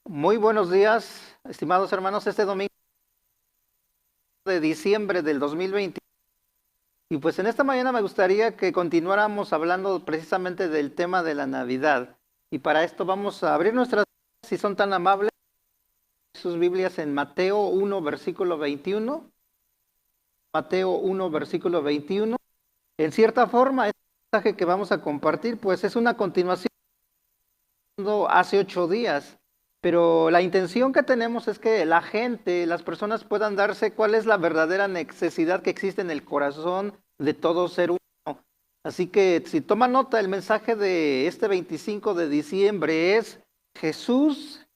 Muy buenos días, estimados hermanos, este domingo de diciembre del 2020. Y pues en esta mañana me gustaría que continuáramos hablando precisamente del tema de la Navidad. Y para esto vamos a abrir nuestras, si son tan amables, sus Biblias en Mateo 1, versículo 21. Mateo 1, versículo 21. En cierta forma, este mensaje que vamos a compartir, pues es una continuación hace 8 días. Pero la intención que tenemos es que la gente, las personas puedan darse cuál es la verdadera necesidad que existe en el corazón de todo ser humano. Así que si toma nota, el mensaje de este 25 de diciembre es Jesús,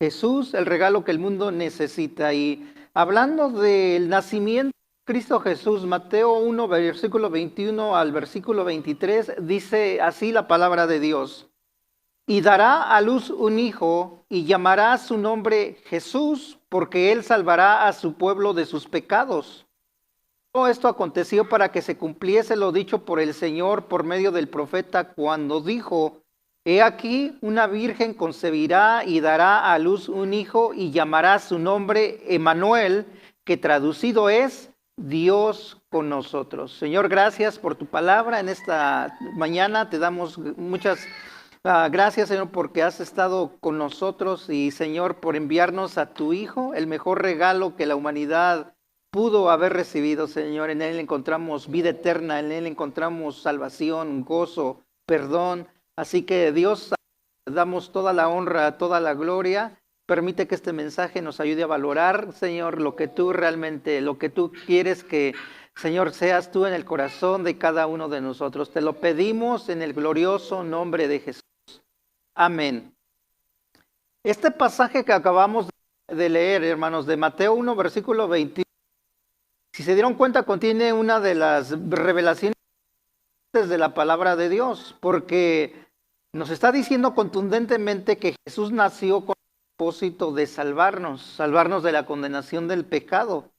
Jesús, el regalo que el mundo necesita. Y hablando del nacimiento de Cristo Jesús, Mateo 1, versículo 21 al versículo 23, dice así la palabra de Dios. Y dará a luz un hijo y llamará su nombre Jesús, porque él salvará a su pueblo de sus pecados. Todo esto aconteció para que se cumpliese lo dicho por el Señor por medio del profeta cuando dijo, he aquí una virgen concebirá y dará a luz un hijo y llamará su nombre Emmanuel, que traducido es Dios con nosotros. Señor, gracias por tu palabra en esta mañana. Te damos muchas gracias, Señor, porque has estado con nosotros y, Señor, por enviarnos a tu Hijo, el mejor regalo que la humanidad pudo haber recibido, Señor. En Él encontramos vida eterna, en Él encontramos salvación, gozo, perdón. Así que, Dios, damos toda la honra, toda la gloria. Permite que este mensaje nos ayude a valorar, Señor, lo que tú realmente, lo que tú quieres que, Señor, seas tú en el corazón de cada uno de nosotros. Te lo pedimos en el glorioso nombre de Jesús. Amén. Este pasaje que acabamos de leer, hermanos, de Mateo 1, versículo 21, si se dieron cuenta, contiene una de las revelaciones de la palabra de Dios, porque nos está diciendo contundentemente que Jesús nació con el propósito de salvarnos de la condenación del pecado.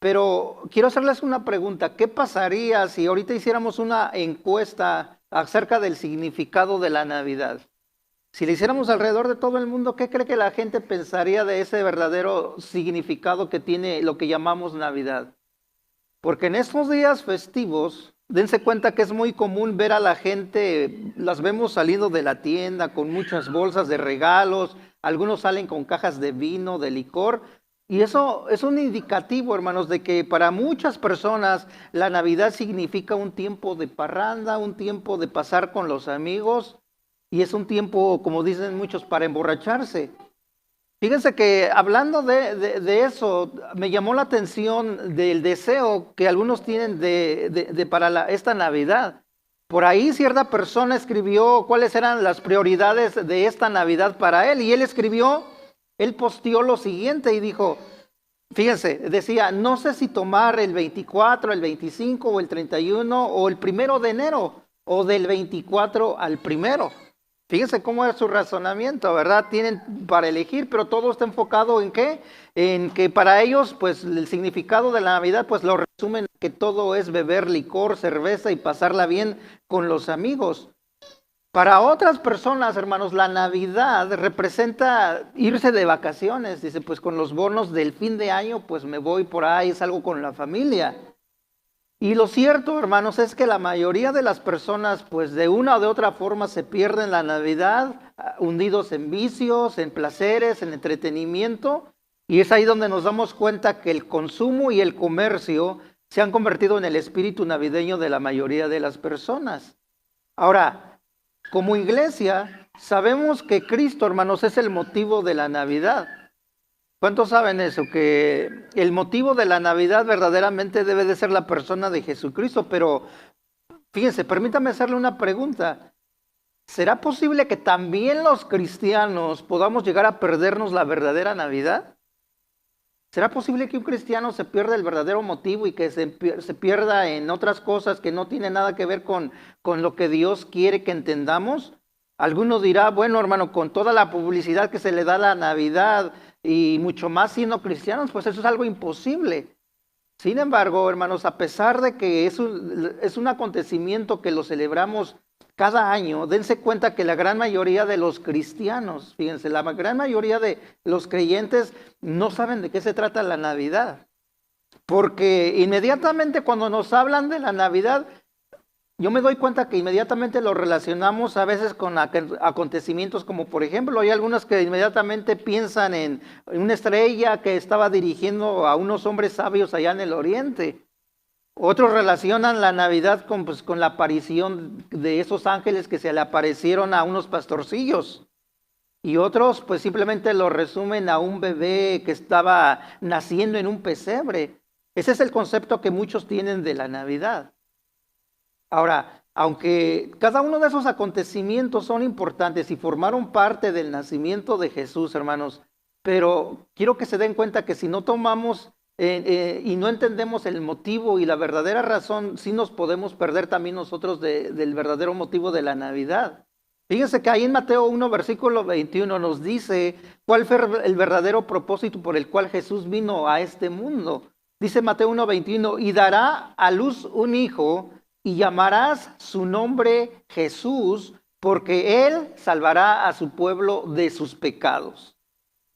Pero quiero hacerles una pregunta, ¿qué pasaría si ahorita hiciéramos una encuesta acerca del significado de la Navidad? Si le hiciéramos alrededor de todo el mundo, ¿qué cree que la gente pensaría de ese verdadero significado que tiene lo que llamamos Navidad? Porque en estos días festivos, dense cuenta que es muy común ver a la gente, las vemos saliendo de la tienda con muchas bolsas de regalos, algunos salen con cajas de vino, de licor, y eso es un indicativo, hermanos, de que para muchas personas la Navidad significa un tiempo de parranda, un tiempo de pasar con los amigos, y es un tiempo, como dicen muchos, para emborracharse. Fíjense que hablando de eso, me llamó la atención del deseo que algunos tienen para esta Navidad. Por ahí cierta persona escribió cuáles eran las prioridades de esta Navidad para él, y él posteó lo siguiente y dijo, fíjense, decía, no sé si tomar el 24, el 25 o el 31 o el 1 de enero o del 24 al primero. Fíjense cómo es su razonamiento, ¿verdad? Tienen para elegir, pero todo está enfocado en ¿qué? En que para ellos, pues el significado de la Navidad, pues lo resumen que todo es beber licor, cerveza y pasarla bien con los amigos. Para otras personas, hermanos, la Navidad representa irse de vacaciones. Dice, pues con los bonos del fin de año, pues me voy por ahí, salgo con la familia. Y lo cierto, hermanos, es que la mayoría de las personas, pues de una o de otra forma, se pierden la Navidad, hundidos en vicios, en placeres, en entretenimiento. Y es ahí donde nos damos cuenta que el consumo y el comercio se han convertido en el espíritu navideño de la mayoría de las personas. Ahora, como iglesia, sabemos que Cristo, hermanos, es el motivo de la Navidad. ¿Cuántos saben eso? Que el motivo de la Navidad verdaderamente debe de ser la persona de Jesucristo, pero fíjense, permítame hacerle una pregunta. ¿Será posible que también los cristianos podamos llegar a perdernos la verdadera Navidad? ¿Será posible que un cristiano se pierda el verdadero motivo y que se pierda en otras cosas que no tienen nada que ver con lo que Dios quiere que entendamos? Alguno dirá, bueno, hermano, con toda la publicidad que se le da a la Navidad y mucho más siendo cristianos, pues eso es algo imposible. Sin embargo, hermanos, a pesar de que es un acontecimiento que lo celebramos cada año, dense cuenta que la gran mayoría de los cristianos, fíjense, la gran mayoría de los creyentes no saben de qué se trata la Navidad. Porque inmediatamente cuando nos hablan de la Navidad, yo me doy cuenta que inmediatamente lo relacionamos a veces con acontecimientos como, por ejemplo, hay algunos que inmediatamente piensan en una estrella que estaba dirigiendo a unos hombres sabios allá en el oriente. Otros relacionan la Navidad con, pues, con la aparición de esos ángeles que se le aparecieron a unos pastorcillos. Y otros pues simplemente lo resumen a un bebé que estaba naciendo en un pesebre. Ese es el concepto que muchos tienen de la Navidad. Ahora, aunque cada uno de esos acontecimientos son importantes y formaron parte del nacimiento de Jesús, hermanos, pero quiero que se den cuenta que si no tomamos y no entendemos el motivo y la verdadera razón, sí nos podemos perder también nosotros del verdadero motivo de la Navidad. Fíjense que ahí en Mateo 1, versículo 21 nos dice cuál fue el verdadero propósito por el cual Jesús vino a este mundo. Dice Mateo 1, 21, y dará a luz un hijo y llamarás su nombre Jesús, porque él salvará a su pueblo de sus pecados.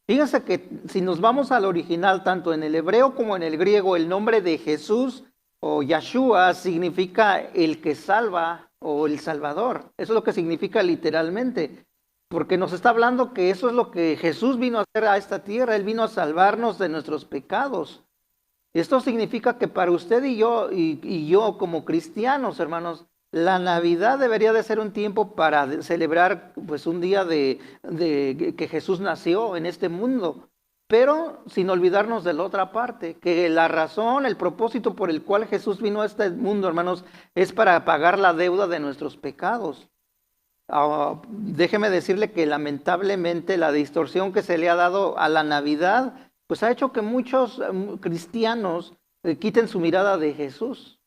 Fíjense que si nos vamos al original, tanto en el hebreo como en el griego, el nombre de Jesús o Yahshua significa el que salva o el Salvador. Eso es lo que significa literalmente, porque nos está hablando que eso es lo que Jesús vino a hacer a esta tierra. Él vino a salvarnos de nuestros pecados. Esto significa que para usted y yo como cristianos, hermanos, la Navidad debería de ser un tiempo para celebrar pues un día de que Jesús nació en este mundo, pero sin olvidarnos de la otra parte, que la razón, el propósito por el cual Jesús vino a este mundo, hermanos, es para pagar la deuda de nuestros pecados. Déjeme decirle que lamentablemente la distorsión que se le ha dado a la Navidad pues ha hecho que muchos cristianos quiten su mirada de Jesús.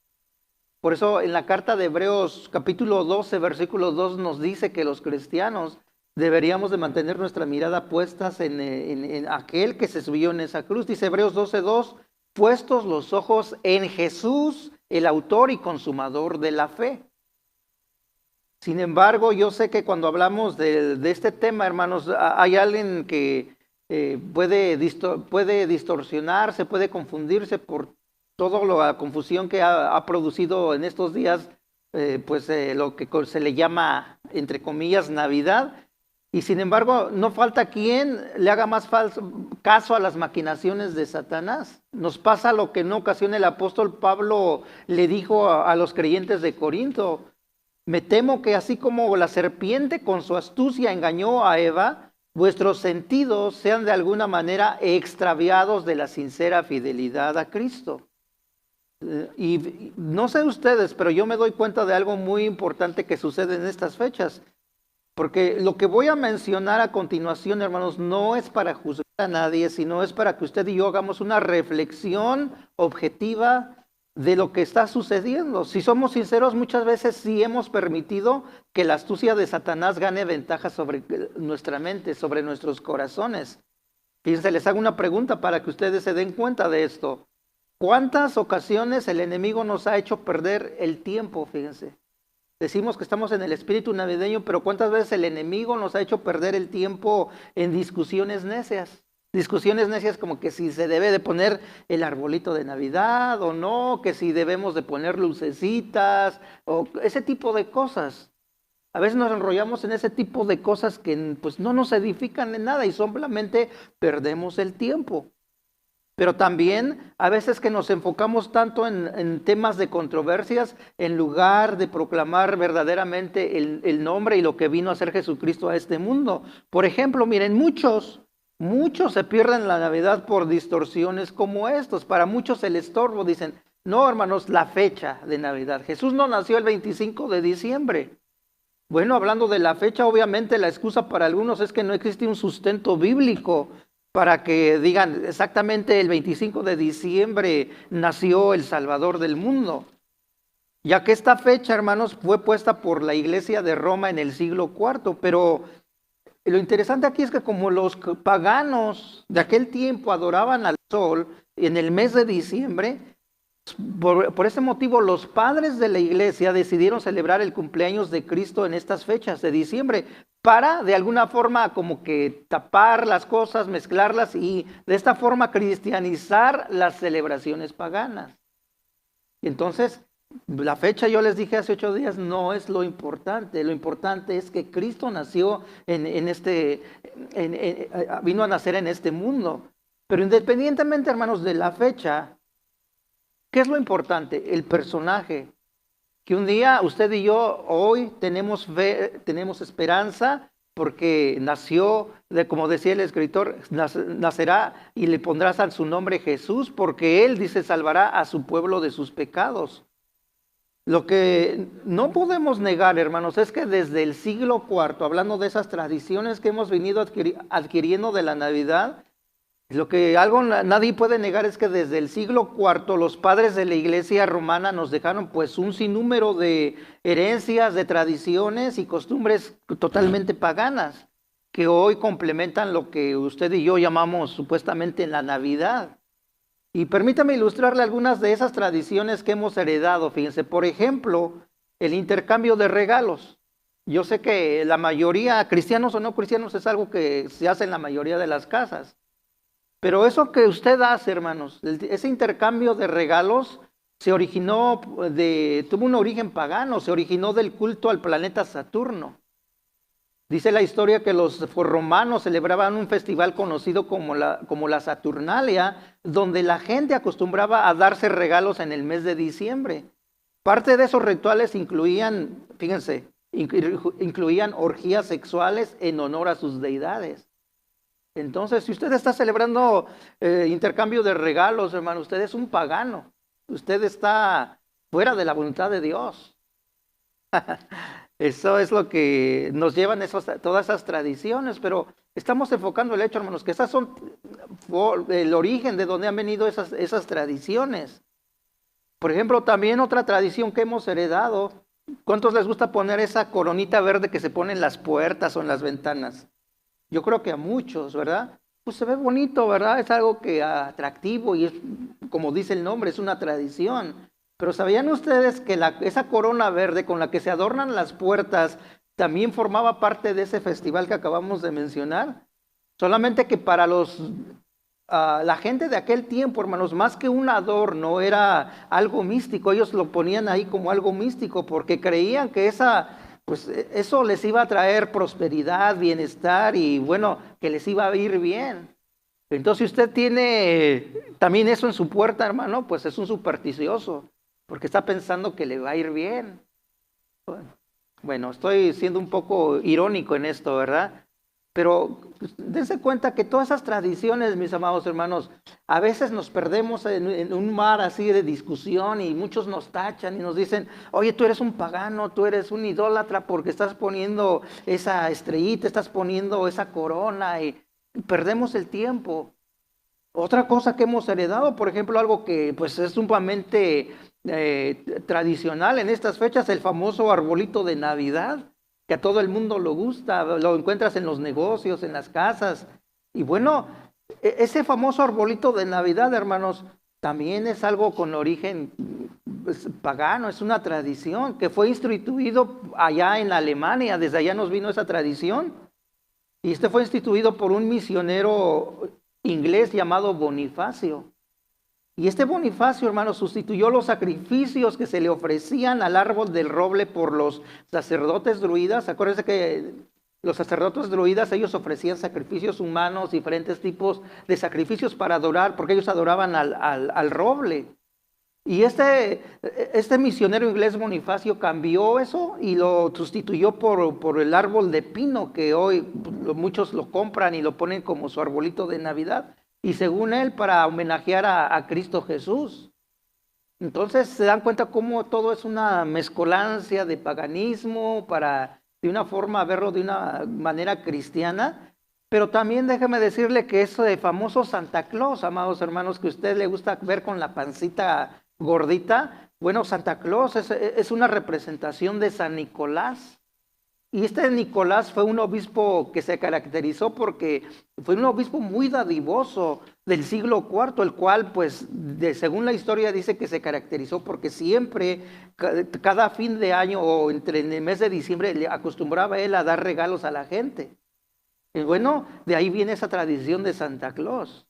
Por eso en la carta de Hebreos capítulo 12, versículo 2 nos dice que los cristianos deberíamos de mantener nuestra mirada puestas en aquel que se subió en esa cruz. Dice Hebreos 12, 2, puestos los ojos en Jesús, el autor y consumador de la fe. Sin embargo, yo sé que cuando hablamos de este tema, hermanos, hay alguien que puede distorsionarse, puede confundirse por toda la confusión que ha producido en estos días, lo que se le llama, entre comillas, Navidad. Y sin embargo, no falta quien le haga más caso a las maquinaciones de Satanás. Nos pasa lo que en una ocasión el apóstol Pablo le dijo a los creyentes de Corinto: me temo que así como la serpiente con su astucia engañó a Eva, vuestros sentidos sean de alguna manera extraviados de la sincera fidelidad a Cristo. Y no sé ustedes, pero yo me doy cuenta de algo muy importante que sucede en estas fechas. Porque lo que voy a mencionar a continuación, hermanos, no es para juzgar a nadie, sino es para que usted y yo hagamos una reflexión objetiva de lo que está sucediendo. Si somos sinceros, muchas veces sí hemos permitido que la astucia de Satanás gane ventaja sobre nuestra mente, sobre nuestros corazones. Fíjense, les hago una pregunta para que ustedes se den cuenta de esto. ¿Cuántas ocasiones el enemigo nos ha hecho perder el tiempo? Fíjense. Decimos que estamos en el espíritu navideño, pero ¿cuántas veces el enemigo nos ha hecho perder el tiempo en discusiones necias? Discusiones necias como que si se debe de poner el arbolito de Navidad o no, que si debemos de poner lucecitas o ese tipo de cosas. A veces nos enrollamos en ese tipo de cosas que pues no nos edifican en nada y solamente perdemos el tiempo. Pero también a veces que nos enfocamos tanto en temas de controversias en lugar de proclamar verdaderamente el nombre y lo que vino a hacer Jesucristo a este mundo. Por ejemplo, miren, muchos se pierden la Navidad por distorsiones como estos. Para muchos el estorbo, dicen, no hermanos, la fecha de Navidad. Jesús no nació el 25 de diciembre. Bueno, hablando de la fecha, obviamente la excusa para algunos es que no existe un sustento bíblico para que digan exactamente el 25 de diciembre nació el Salvador del mundo. Ya que esta fecha, hermanos, fue puesta por la Iglesia de Roma en el siglo IV, pero lo interesante aquí es que como los paganos de aquel tiempo adoraban al sol en el mes de diciembre, Por ese motivo, los padres de la iglesia decidieron celebrar el cumpleaños de Cristo en estas fechas de diciembre para, de alguna forma, como que tapar las cosas, mezclarlas y de esta forma cristianizar las celebraciones paganas. Y entonces, la fecha, yo les dije hace 8 días, no es lo importante es que Cristo nació vino a nacer en este mundo. Pero independientemente, hermanos, de la fecha, ¿qué es lo importante? El personaje. Que un día usted y yo hoy tenemos fe, tenemos esperanza porque nació, como decía el escritor, nacerá y le pondrás a su nombre Jesús porque Él, dice, salvará a su pueblo de sus pecados. Lo que no podemos negar, hermanos, es que desde el siglo IV, hablando de esas tradiciones que hemos venido adquiriendo de la Navidad, lo que nadie puede negar es que desde el siglo IV los padres de la iglesia romana nos dejaron pues un sinnúmero de herencias, de tradiciones y costumbres totalmente paganas que hoy complementan lo que usted y yo llamamos supuestamente la Navidad. Y permítame ilustrarle algunas de esas tradiciones que hemos heredado. Fíjense, por ejemplo, el intercambio de regalos. Yo sé que la mayoría, cristianos o no cristianos, es algo que se hace en la mayoría de las casas. Pero eso que usted hace, hermanos, ese intercambio de regalos tuvo un origen pagano, se originó del culto al planeta Saturno. Dice la historia que los romanos celebraban un festival conocido como la Saturnalia, donde la gente acostumbraba a darse regalos en el mes de diciembre. Parte de esos rituales incluían, fíjense, incluían orgías sexuales en honor a sus deidades. Entonces, si usted está celebrando intercambio de regalos, hermano, usted es un pagano. Usted está fuera de la voluntad de Dios. Eso es lo que nos llevan todas esas tradiciones, pero estamos enfocando el hecho, hermanos, que esas son el origen de donde han venido esas tradiciones. Por ejemplo, también otra tradición que hemos heredado, ¿cuántos les gusta poner esa coronita verde que se pone en las puertas o en las ventanas? Yo creo que a muchos, ¿verdad? Pues se ve bonito, ¿verdad? Es algo que atractivo y es, como dice el nombre, es una tradición. Pero ¿sabían ustedes que esa corona verde con la que se adornan las puertas también formaba parte de ese festival que acabamos de mencionar? Solamente que para la gente de aquel tiempo, hermanos, más que un adorno, era algo místico. Ellos lo ponían ahí como algo místico porque creían que pues eso les iba a traer prosperidad, bienestar y bueno, que les iba a ir bien. Entonces, si usted tiene también eso en su puerta, hermano, pues es un supersticioso, porque está pensando que le va a ir bien. Bueno, estoy siendo un poco irónico en esto, ¿verdad? Pero dense cuenta que todas esas tradiciones, mis amados hermanos, a veces nos perdemos en un mar así de discusión y muchos nos tachan y nos dicen, oye, tú eres un pagano, tú eres un idólatra porque estás poniendo esa estrellita, estás poniendo esa corona y perdemos el tiempo. Otra cosa que hemos heredado, por ejemplo, algo que pues es sumamente tradicional en estas fechas, el famoso arbolito de Navidad, que a todo el mundo le gusta, lo encuentras en los negocios, en las casas. Y bueno, ese famoso arbolito de Navidad, hermanos, también es algo con origen pagano, es una tradición que fue instituido allá en Alemania, desde allá nos vino esa tradición. Y fue instituido por un misionero inglés llamado Bonifacio. Y este Bonifacio, hermano, sustituyó los sacrificios que se le ofrecían al árbol del roble por los sacerdotes druidas. Acuérdense que los sacerdotes druidas, ellos ofrecían sacrificios humanos, diferentes tipos de sacrificios para adorar, porque ellos adoraban al roble. Y este misionero inglés Bonifacio cambió eso y lo sustituyó por el árbol de pino, que hoy muchos lo compran y lo ponen como su arbolito de Navidad. Y según él, para homenajear a Cristo Jesús. Entonces se dan cuenta cómo todo es una mezcolancia de paganismo para de una forma verlo de una manera cristiana. Pero también déjeme decirle que eso de famoso Santa Claus, amados hermanos, que a usted le gusta ver con la pancita gordita. Bueno, Santa Claus es una representación de San Nicolás. Y este Nicolás fue un obispo que se caracterizó porque fue un obispo muy dadivoso del siglo IV, el cual, pues, según la historia dice que se caracterizó porque siempre, cada fin de año o entre el mes de diciembre, le acostumbraba él a dar regalos a la gente. Y bueno, de ahí viene esa tradición de Santa Claus.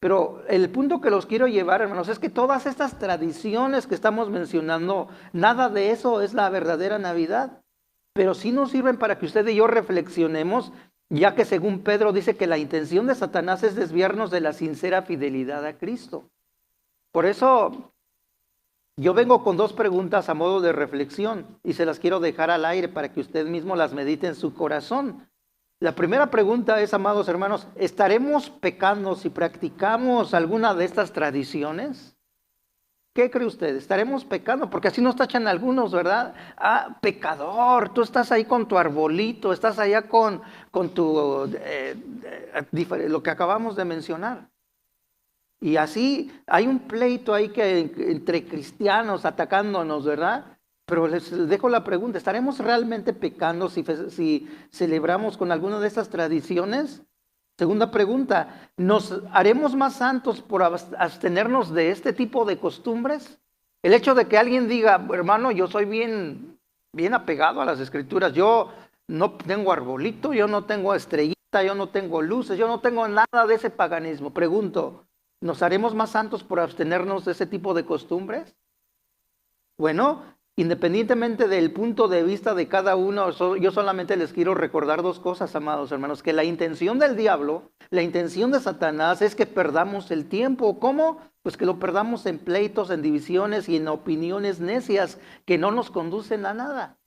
Pero el punto que los quiero llevar, hermanos, es que todas estas tradiciones que estamos mencionando, nada de eso es la verdadera Navidad. Pero sí nos sirven para que usted y yo reflexionemos, ya que según Pedro dice que la intención de Satanás es desviarnos de la sincera fidelidad a Cristo. Por eso yo vengo con dos preguntas a modo de reflexión y se las quiero dejar al aire para que usted mismo las medite en su corazón. La primera pregunta es, amados hermanos, ¿estaremos pecando si practicamos alguna de estas tradiciones? ¿Qué cree usted? ¿Estaremos pecando? Porque así nos tachan algunos, ¿verdad? Ah, pecador, tú estás ahí con tu arbolito, estás allá con tu, lo que acabamos de mencionar. Y así hay un pleito ahí entre cristianos atacándonos, ¿verdad? Pero les dejo la pregunta, ¿estaremos realmente pecando si celebramos con alguna de estas tradiciones? Segunda pregunta, ¿nos haremos más santos por abstenernos de este tipo de costumbres? El hecho de que alguien diga, hermano, yo soy bien apegado a las escrituras, yo no tengo arbolito, yo no tengo estrellita, yo no tengo luces, yo no tengo nada de ese paganismo. Pregunto, ¿nos haremos más santos por abstenernos de ese tipo de costumbres? Bueno, independientemente del punto de vista de cada uno, yo solamente les quiero recordar dos cosas, amados hermanos, que la intención del diablo, la intención de Satanás es que perdamos el tiempo. ¿Cómo? Pues que lo perdamos en pleitos, en divisiones y en opiniones necias que no nos conducen a nada.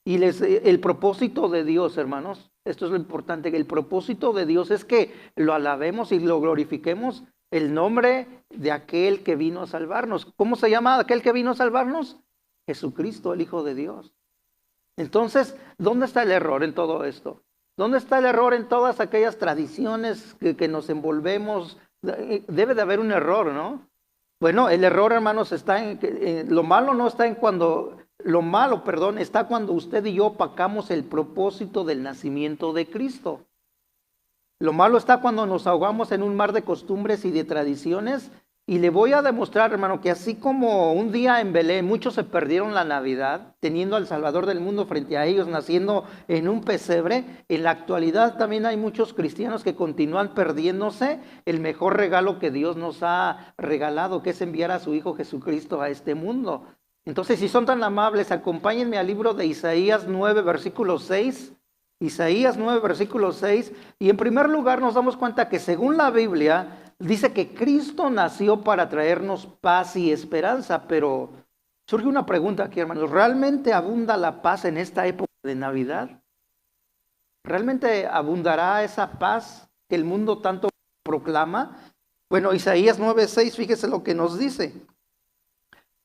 Y el propósito de Dios, hermanos, esto es lo importante, que el propósito de Dios es que lo alabemos y lo glorifiquemos el nombre de aquel que vino a salvarnos. ¿Cómo se llama aquel que vino a salvarnos? Jesucristo, el Hijo de Dios. Entonces, ¿dónde está el error en todo esto? ¿Dónde está el error en todas aquellas tradiciones que nos envolvemos? Debe de haber un error, ¿no? Bueno, el error, hermanos, está lo malo no está en cuando, lo malo, perdón, está cuando usted y yo opacamos el propósito del nacimiento de Cristo. Lo malo está cuando nos ahogamos en un mar de costumbres y de tradiciones. Y le voy a demostrar, hermano, que así como un día en Belén muchos se perdieron la Navidad, teniendo al Salvador del mundo frente a ellos, naciendo en un pesebre, en la actualidad también hay muchos cristianos que continúan perdiéndose el mejor regalo que Dios nos ha regalado, que es enviar a su Hijo Jesucristo a este mundo. Entonces, si son tan amables, acompáñenme al libro de Isaías 9, versículo 6. Isaías 9, versículo 6. Y en primer lugar nos damos cuenta que según la Biblia, dice que Cristo nació para traernos paz y esperanza, pero surge una pregunta aquí, hermanos. ¿Realmente abunda la paz en esta época de Navidad? ¿Realmente abundará esa paz que el mundo tanto proclama? Bueno, Isaías 9:6, fíjese lo que nos dice.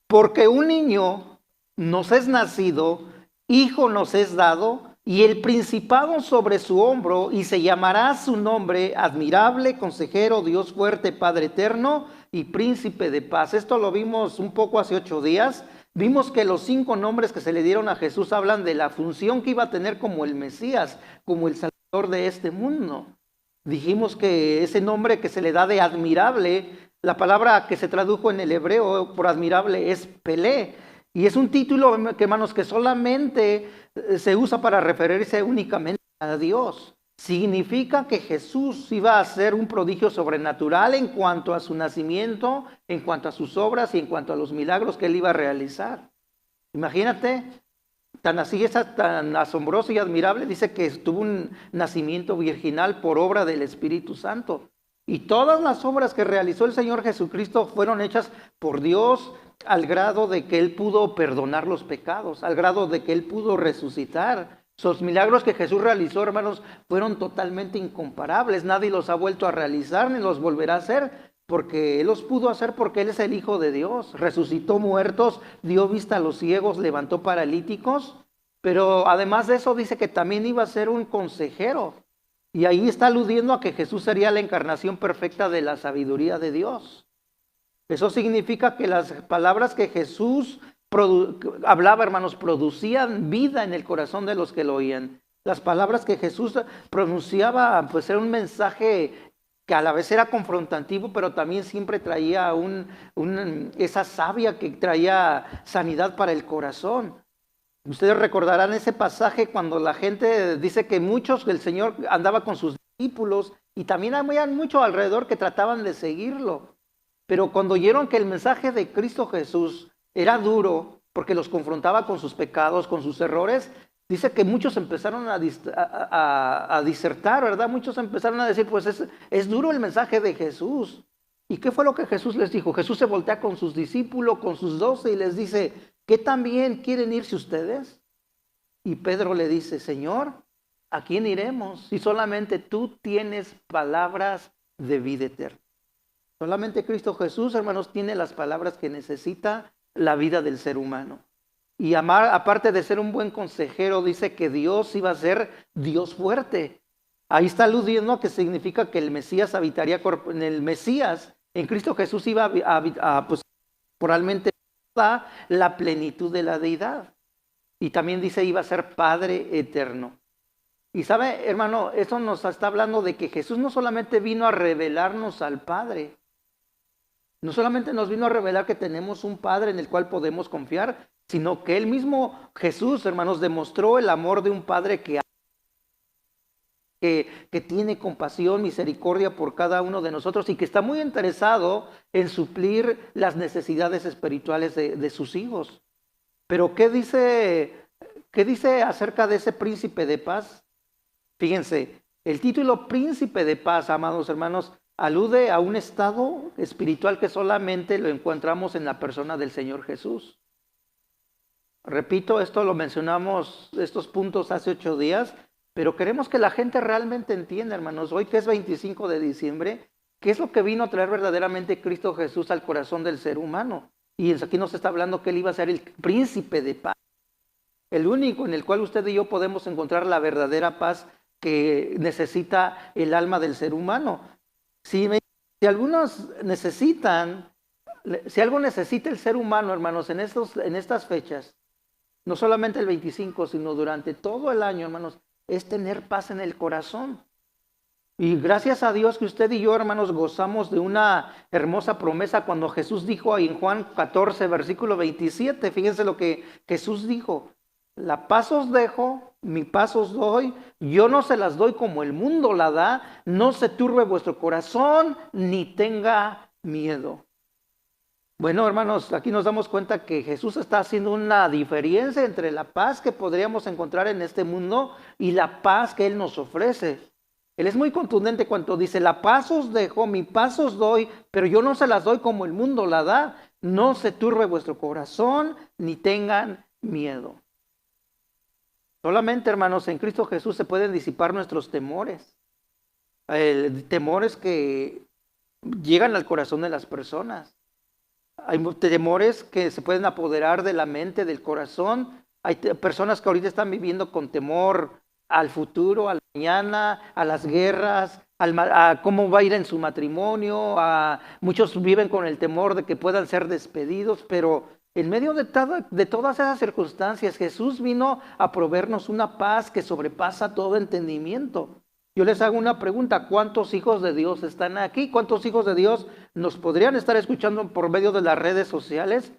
Porque un niño nos es nacido, hijo nos es dado, y el principado sobre su hombro, y se llamará su nombre admirable, consejero, Dios fuerte, Padre eterno y príncipe de paz. Esto lo vimos un poco hace 8 días. Vimos que los 5 nombres que se le dieron a Jesús hablan de la función que iba a tener como el Mesías, como el Salvador de este mundo. Dijimos que ese nombre que se le da de admirable, la palabra que se tradujo en el hebreo por admirable es Pelé. Y es un título, hermanos, que solamente se usa para referirse únicamente a Dios. Significa que Jesús iba a hacer un prodigio sobrenatural en cuanto a su nacimiento, en cuanto a sus obras y en cuanto a los milagros que él iba a realizar. Imagínate, tan así, tan asombroso y admirable, dice que tuvo un nacimiento virginal por obra del Espíritu Santo. Y todas las obras que realizó el Señor Jesucristo fueron hechas por Dios, al grado de que Él pudo perdonar los pecados, al grado de que Él pudo resucitar. Los milagros que Jesús realizó, hermanos, fueron totalmente incomparables. Nadie los ha vuelto a realizar ni los volverá a hacer, porque Él los pudo hacer porque Él es el Hijo de Dios. Resucitó muertos, dio vista a los ciegos, levantó paralíticos. Pero además de eso dice que también iba a ser un consejero. Y ahí está aludiendo a que Jesús sería la encarnación perfecta de la sabiduría de Dios. Eso significa que las palabras que Jesús hablaba, hermanos, producían vida en el corazón de los que lo oían. Las palabras que Jesús pronunciaba, pues era un mensaje que a la vez era confrontativo, pero también siempre traía esa savia que traía sanidad para el corazón. Ustedes recordarán ese pasaje cuando la gente dice que muchos, el Señor andaba con sus discípulos y también había muchos alrededor que trataban de seguirlo. Pero cuando oyeron que el mensaje de Cristo Jesús era duro, porque los confrontaba con sus pecados, con sus errores, dice que muchos empezaron a disertar, ¿verdad? Muchos empezaron a decir, pues es duro el mensaje de Jesús. ¿Y qué fue lo que Jesús les dijo? Jesús se voltea con sus discípulos, con sus 12 y les dice, ¿qué también quieren irse ustedes? Y Pedro le dice, Señor, ¿a quién iremos? Si solamente tú tienes palabras de vida eterna. Solamente Cristo Jesús, hermanos, tiene las palabras que necesita la vida del ser humano. Y aparte de ser un buen consejero, dice que Dios iba a ser Dios fuerte. Ahí está aludiendo que significa que el Mesías habitaría en el Mesías. En Cristo Jesús iba a pues, corporalmente toda la plenitud de la deidad. Y también dice iba a ser Padre eterno. Y sabe, hermano, eso nos está hablando de que Jesús no solamente vino a revelarnos al Padre, no solamente nos vino a revelar que tenemos un Padre en el cual podemos confiar, sino que Él mismo, Jesús, hermanos, demostró el amor de un Padre que tiene compasión, misericordia por cada uno de nosotros y que está muy interesado en suplir las necesidades espirituales de sus hijos. Pero ¿qué dice acerca de ese príncipe de paz? Fíjense, el título príncipe de paz, amados hermanos, alude a un estado espiritual que solamente lo encontramos en la persona del Señor Jesús. Repito, esto lo mencionamos, estos puntos hace 8 días, pero queremos que la gente realmente entienda, hermanos, hoy que es 25 de diciembre, qué es lo que vino a traer verdaderamente Cristo Jesús al corazón del ser humano. Y aquí nos está hablando que Él iba a ser el príncipe de paz, el único en el cual usted y yo podemos encontrar la verdadera paz que necesita el alma del ser humano. Si algo necesita el ser humano, hermanos, en estas fechas, no solamente el 25, sino durante todo el año, hermanos, es tener paz en el corazón. Y gracias a Dios que usted y yo, hermanos, gozamos de una hermosa promesa cuando Jesús dijo ahí en Juan 14, versículo 27, fíjense lo que Jesús dijo, la paz os dejo, mi paz os doy, yo no se las doy como el mundo la da, no se turbe vuestro corazón, ni tenga miedo. Bueno, hermanos, aquí nos damos cuenta que Jesús está haciendo una diferencia entre la paz que podríamos encontrar en este mundo y la paz que Él nos ofrece. Él es muy contundente cuando dice, la paz os dejo, mi paz os doy, pero yo no se las doy como el mundo la da. No se turbe vuestro corazón, ni tengan miedo. Solamente, hermanos, en Cristo Jesús se pueden disipar nuestros temores. Temores que llegan al corazón de las personas. Hay temores que se pueden apoderar de la mente, del corazón. Hay personas que ahorita están viviendo con temor al futuro, a la mañana, a las guerras, a cómo va a ir en su matrimonio. Muchos viven con el temor de que puedan ser despedidos, pero en medio de todas esas circunstancias, Jesús vino a proveernos una paz que sobrepasa todo entendimiento. Yo les hago una pregunta, ¿cuántos hijos de Dios están aquí? ¿Cuántos hijos de Dios nos podrían estar escuchando por medio de las redes sociales?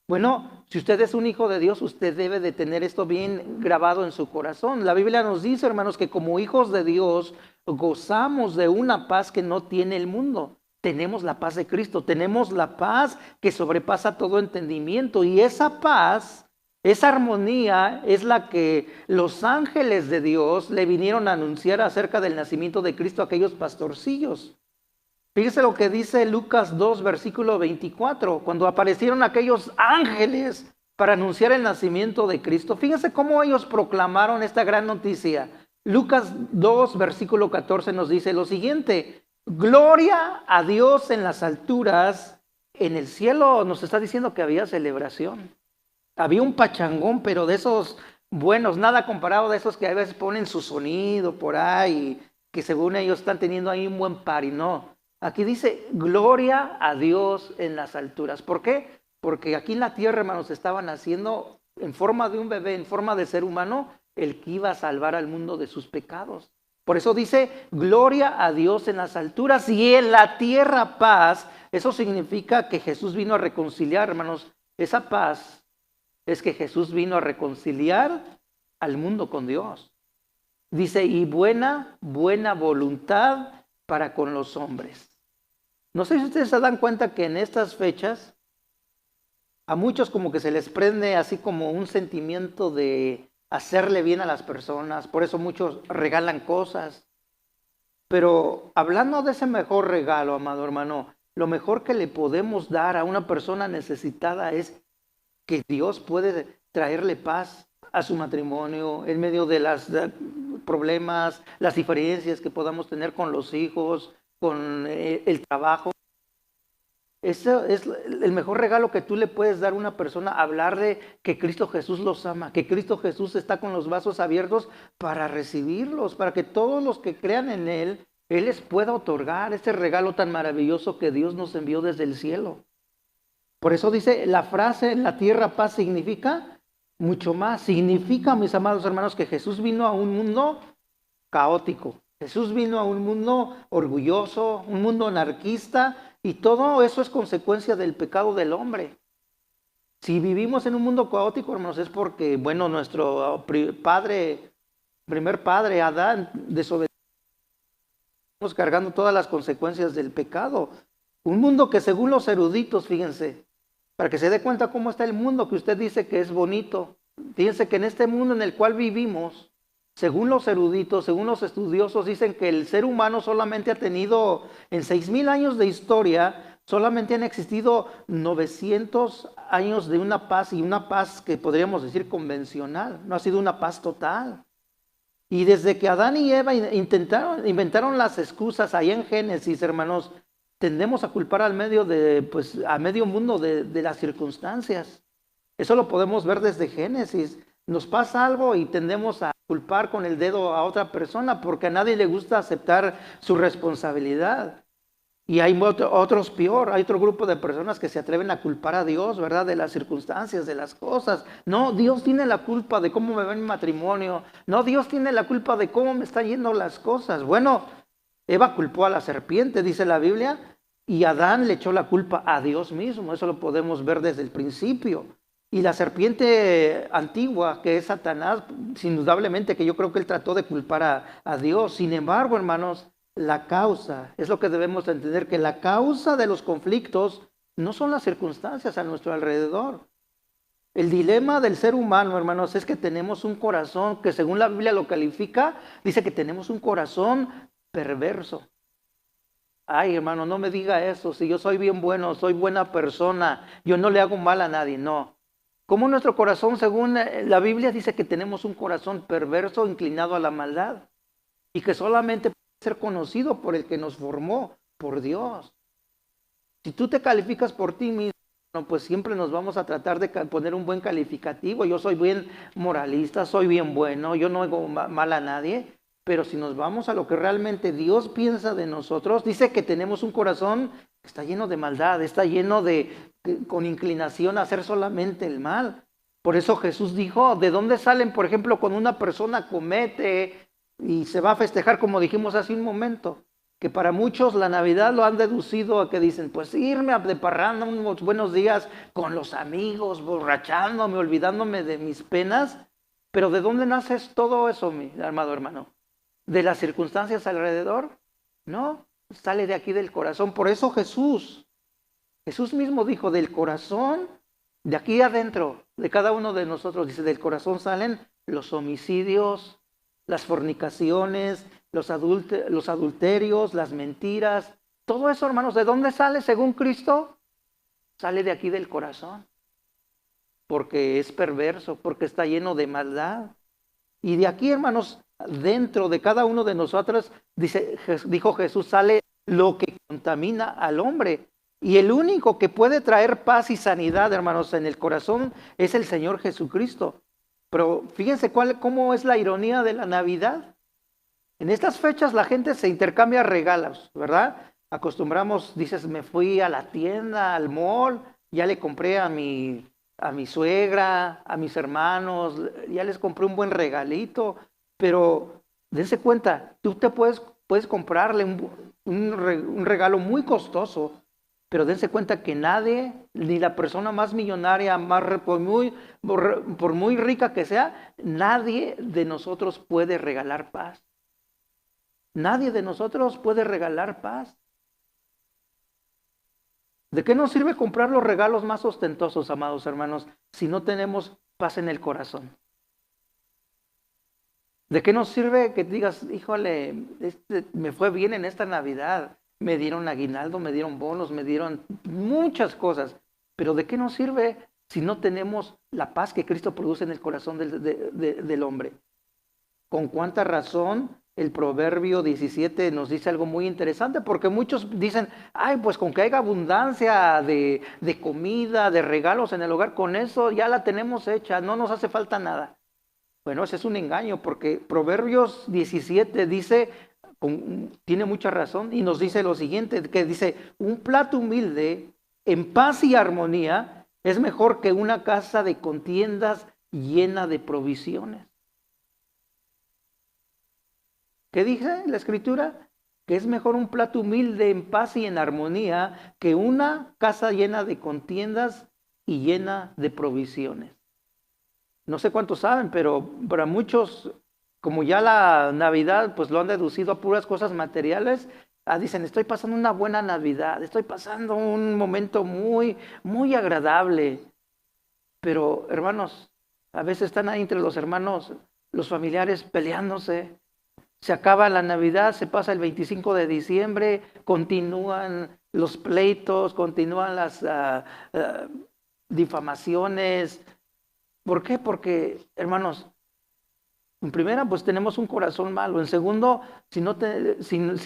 Bueno, si usted es un hijo de Dios, usted debe de tener esto bien grabado en su corazón. La Biblia nos dice, hermanos, que como hijos de Dios gozamos de una paz que no tiene el mundo. Tenemos la paz de Cristo, tenemos la paz que sobrepasa todo entendimiento y esa paz, esa armonía es la que los ángeles de Dios le vinieron a anunciar acerca del nacimiento de Cristo a aquellos pastorcillos. Fíjese lo que dice Lucas 2, versículo 24, cuando aparecieron aquellos ángeles para anunciar el nacimiento de Cristo. Fíjese cómo ellos proclamaron esta gran noticia. Lucas 2, versículo 14 nos dice lo siguiente, gloria a Dios en las alturas, en el cielo nos está diciendo que había celebración. Había un pachangón, pero de esos buenos, nada comparado de esos que a veces ponen su sonido por ahí, que según ellos están teniendo ahí un buen party, no. Aquí dice, gloria a Dios en las alturas. ¿Por qué? porque aquí en la tierra, hermanos, estaban haciendo en forma de un bebé, en forma de ser humano, el que iba a salvar al mundo de sus pecados. Por eso dice, gloria a Dios en las alturas y en la tierra paz. Eso significa que Jesús vino a reconciliar, hermanos. Esa paz es que Jesús vino a reconciliar al mundo con Dios. Dice, y buena voluntad para con los hombres. No sé si ustedes se dan cuenta que en estas fechas a muchos como que se les prende así como un sentimiento de hacerle bien a las personas. Por eso muchos regalan cosas. Pero hablando de ese mejor regalo, amado hermano, lo mejor que le podemos dar a una persona necesitada es que Dios puede traerle paz a su matrimonio en medio de los problemas, las diferencias que podamos tener con los hijos, con el trabajo. Eso es el mejor regalo que tú le puedes dar a una persona, hablar de que Cristo Jesús los ama, que Cristo Jesús está con los brazos abiertos para recibirlos, para que todos los que crean en Él les pueda otorgar ese regalo tan maravilloso que Dios nos envió desde el cielo. Por eso dice la frase, en la tierra paz significa mucho más. Significa, mis amados hermanos, que Jesús vino a un mundo caótico. Jesús vino a un mundo orgulloso, un mundo anarquista, y todo eso es consecuencia del pecado del hombre. Si vivimos en un mundo caótico, hermanos, es porque, bueno, nuestro primer padre, Adán, desobedeció. Estamos cargando todas las consecuencias del pecado. Un mundo que según los eruditos, fíjense, para que se dé cuenta cómo está el mundo que usted dice que es bonito. Fíjense que en este mundo en el cual vivimos, según los eruditos, según los estudiosos, dicen que el ser humano solamente ha tenido, en 6,000 años de historia, solamente han existido 900 años de una paz, y una paz que podríamos decir convencional, no ha sido una paz total. Y desde que Adán y Eva inventaron las excusas ahí en Génesis, hermanos, tendemos a culpar a medio mundo de las circunstancias. Eso lo podemos ver desde Génesis. Nos pasa algo y tendemos a culpar con el dedo a otra persona porque a nadie le gusta aceptar su responsabilidad. Y hay otros peor, hay otro grupo de personas que se atreven a culpar a Dios, ¿verdad? De las circunstancias, de las cosas. No, Dios tiene la culpa de cómo me va en mi matrimonio. No, Dios tiene la culpa de cómo me están yendo las cosas. Bueno, Eva culpó a la serpiente, dice la Biblia, y Adán le echó la culpa a Dios mismo. Eso lo podemos ver desde el principio. Y la serpiente antigua, que es Satanás, indudablemente que yo creo que él trató de culpar a Dios. Sin embargo, hermanos, la causa, es lo que debemos entender, que la causa de los conflictos no son las circunstancias a nuestro alrededor. El dilema del ser humano, hermanos, es que tenemos un corazón que según la Biblia lo califica, dice que tenemos un corazón perverso. Ay, hermano, no me diga eso, si yo soy bien bueno, soy buena persona, yo no le hago mal a nadie, no. Como nuestro corazón, según la Biblia, dice que tenemos un corazón perverso inclinado a la maldad y que solamente puede ser conocido por el que nos formó, por Dios. Si tú te calificas por ti mismo, pues siempre nos vamos a tratar de poner un buen calificativo. Yo soy bien moralista, soy bien bueno, yo no hago mal a nadie. Pero si nos vamos a lo que realmente Dios piensa de nosotros, dice que tenemos un corazón que está lleno de maldad, está lleno con inclinación a hacer solamente el mal. Por eso Jesús dijo, ¿de dónde salen, por ejemplo, cuando una persona comete y se va a festejar, como dijimos hace un momento? Que para muchos la Navidad lo han deducido a que dicen, pues irme de parranda unos buenos días con los amigos, borrachándome, olvidándome de mis penas. Pero ¿de dónde nace todo eso, mi amado hermano? ¿De las circunstancias alrededor? No, sale de aquí del corazón. Por eso Jesús mismo dijo, del corazón, de aquí adentro, de cada uno de nosotros, dice, del corazón salen los homicidios, las fornicaciones, los adulterios, las mentiras. Todo eso, hermanos, ¿de dónde sale según Cristo? Sale de aquí del corazón. Porque es perverso, porque está lleno de maldad. Y de aquí, hermanos, dentro de cada uno de nosotros, dijo Jesús, sale lo que contamina al hombre. Y el único que puede traer paz y sanidad, hermanos, en el corazón es el Señor Jesucristo. Pero fíjense cómo es la ironía de la Navidad. En estas fechas la gente se intercambia regalos, ¿verdad? Acostumbramos, dices, me fui a la tienda, al mall, ya le compré a mi suegra, a mis hermanos, ya les compré un buen regalito, pero dense cuenta, tú puedes comprarle un regalo muy costoso, pero dense cuenta que nadie, ni la persona más millonaria, por muy rica que sea, nadie de nosotros puede regalar paz. Nadie de nosotros puede regalar paz. ¿De qué nos sirve comprar los regalos más ostentosos, amados hermanos, si no tenemos paz en el corazón? ¿De qué nos sirve que digas, híjole, me fue bien en esta Navidad? Me dieron aguinaldo, me dieron bonos, me dieron muchas cosas. Pero ¿de qué nos sirve si no tenemos la paz que Cristo produce en el corazón del hombre? ¿Con cuánta razón el Proverbio 17 nos dice algo muy interesante? Porque muchos dicen, ay, pues con que haya abundancia de comida, de regalos en el hogar, con eso ya la tenemos hecha, no nos hace falta nada. Bueno, ese es un engaño, porque Proverbios 17 dice, tiene mucha razón, y nos dice lo siguiente, que dice, un plato humilde en paz y armonía es mejor que una casa de contiendas llena de provisiones. ¿Qué dice la Escritura? Que es mejor un plato humilde en paz y en armonía que una casa llena de contiendas y llena de provisiones. No sé cuántos saben, pero para muchos, como ya la Navidad, pues lo han deducido a puras cosas materiales, dicen, estoy pasando una buena Navidad, estoy pasando un momento muy, muy agradable. Pero, hermanos, a veces están ahí entre los hermanos, los familiares peleándose. Se acaba la Navidad, se pasa el 25 de diciembre, continúan los pleitos, continúan las difamaciones. ¿Por qué? Porque, hermanos, en primera, pues tenemos un corazón malo. En segundo, si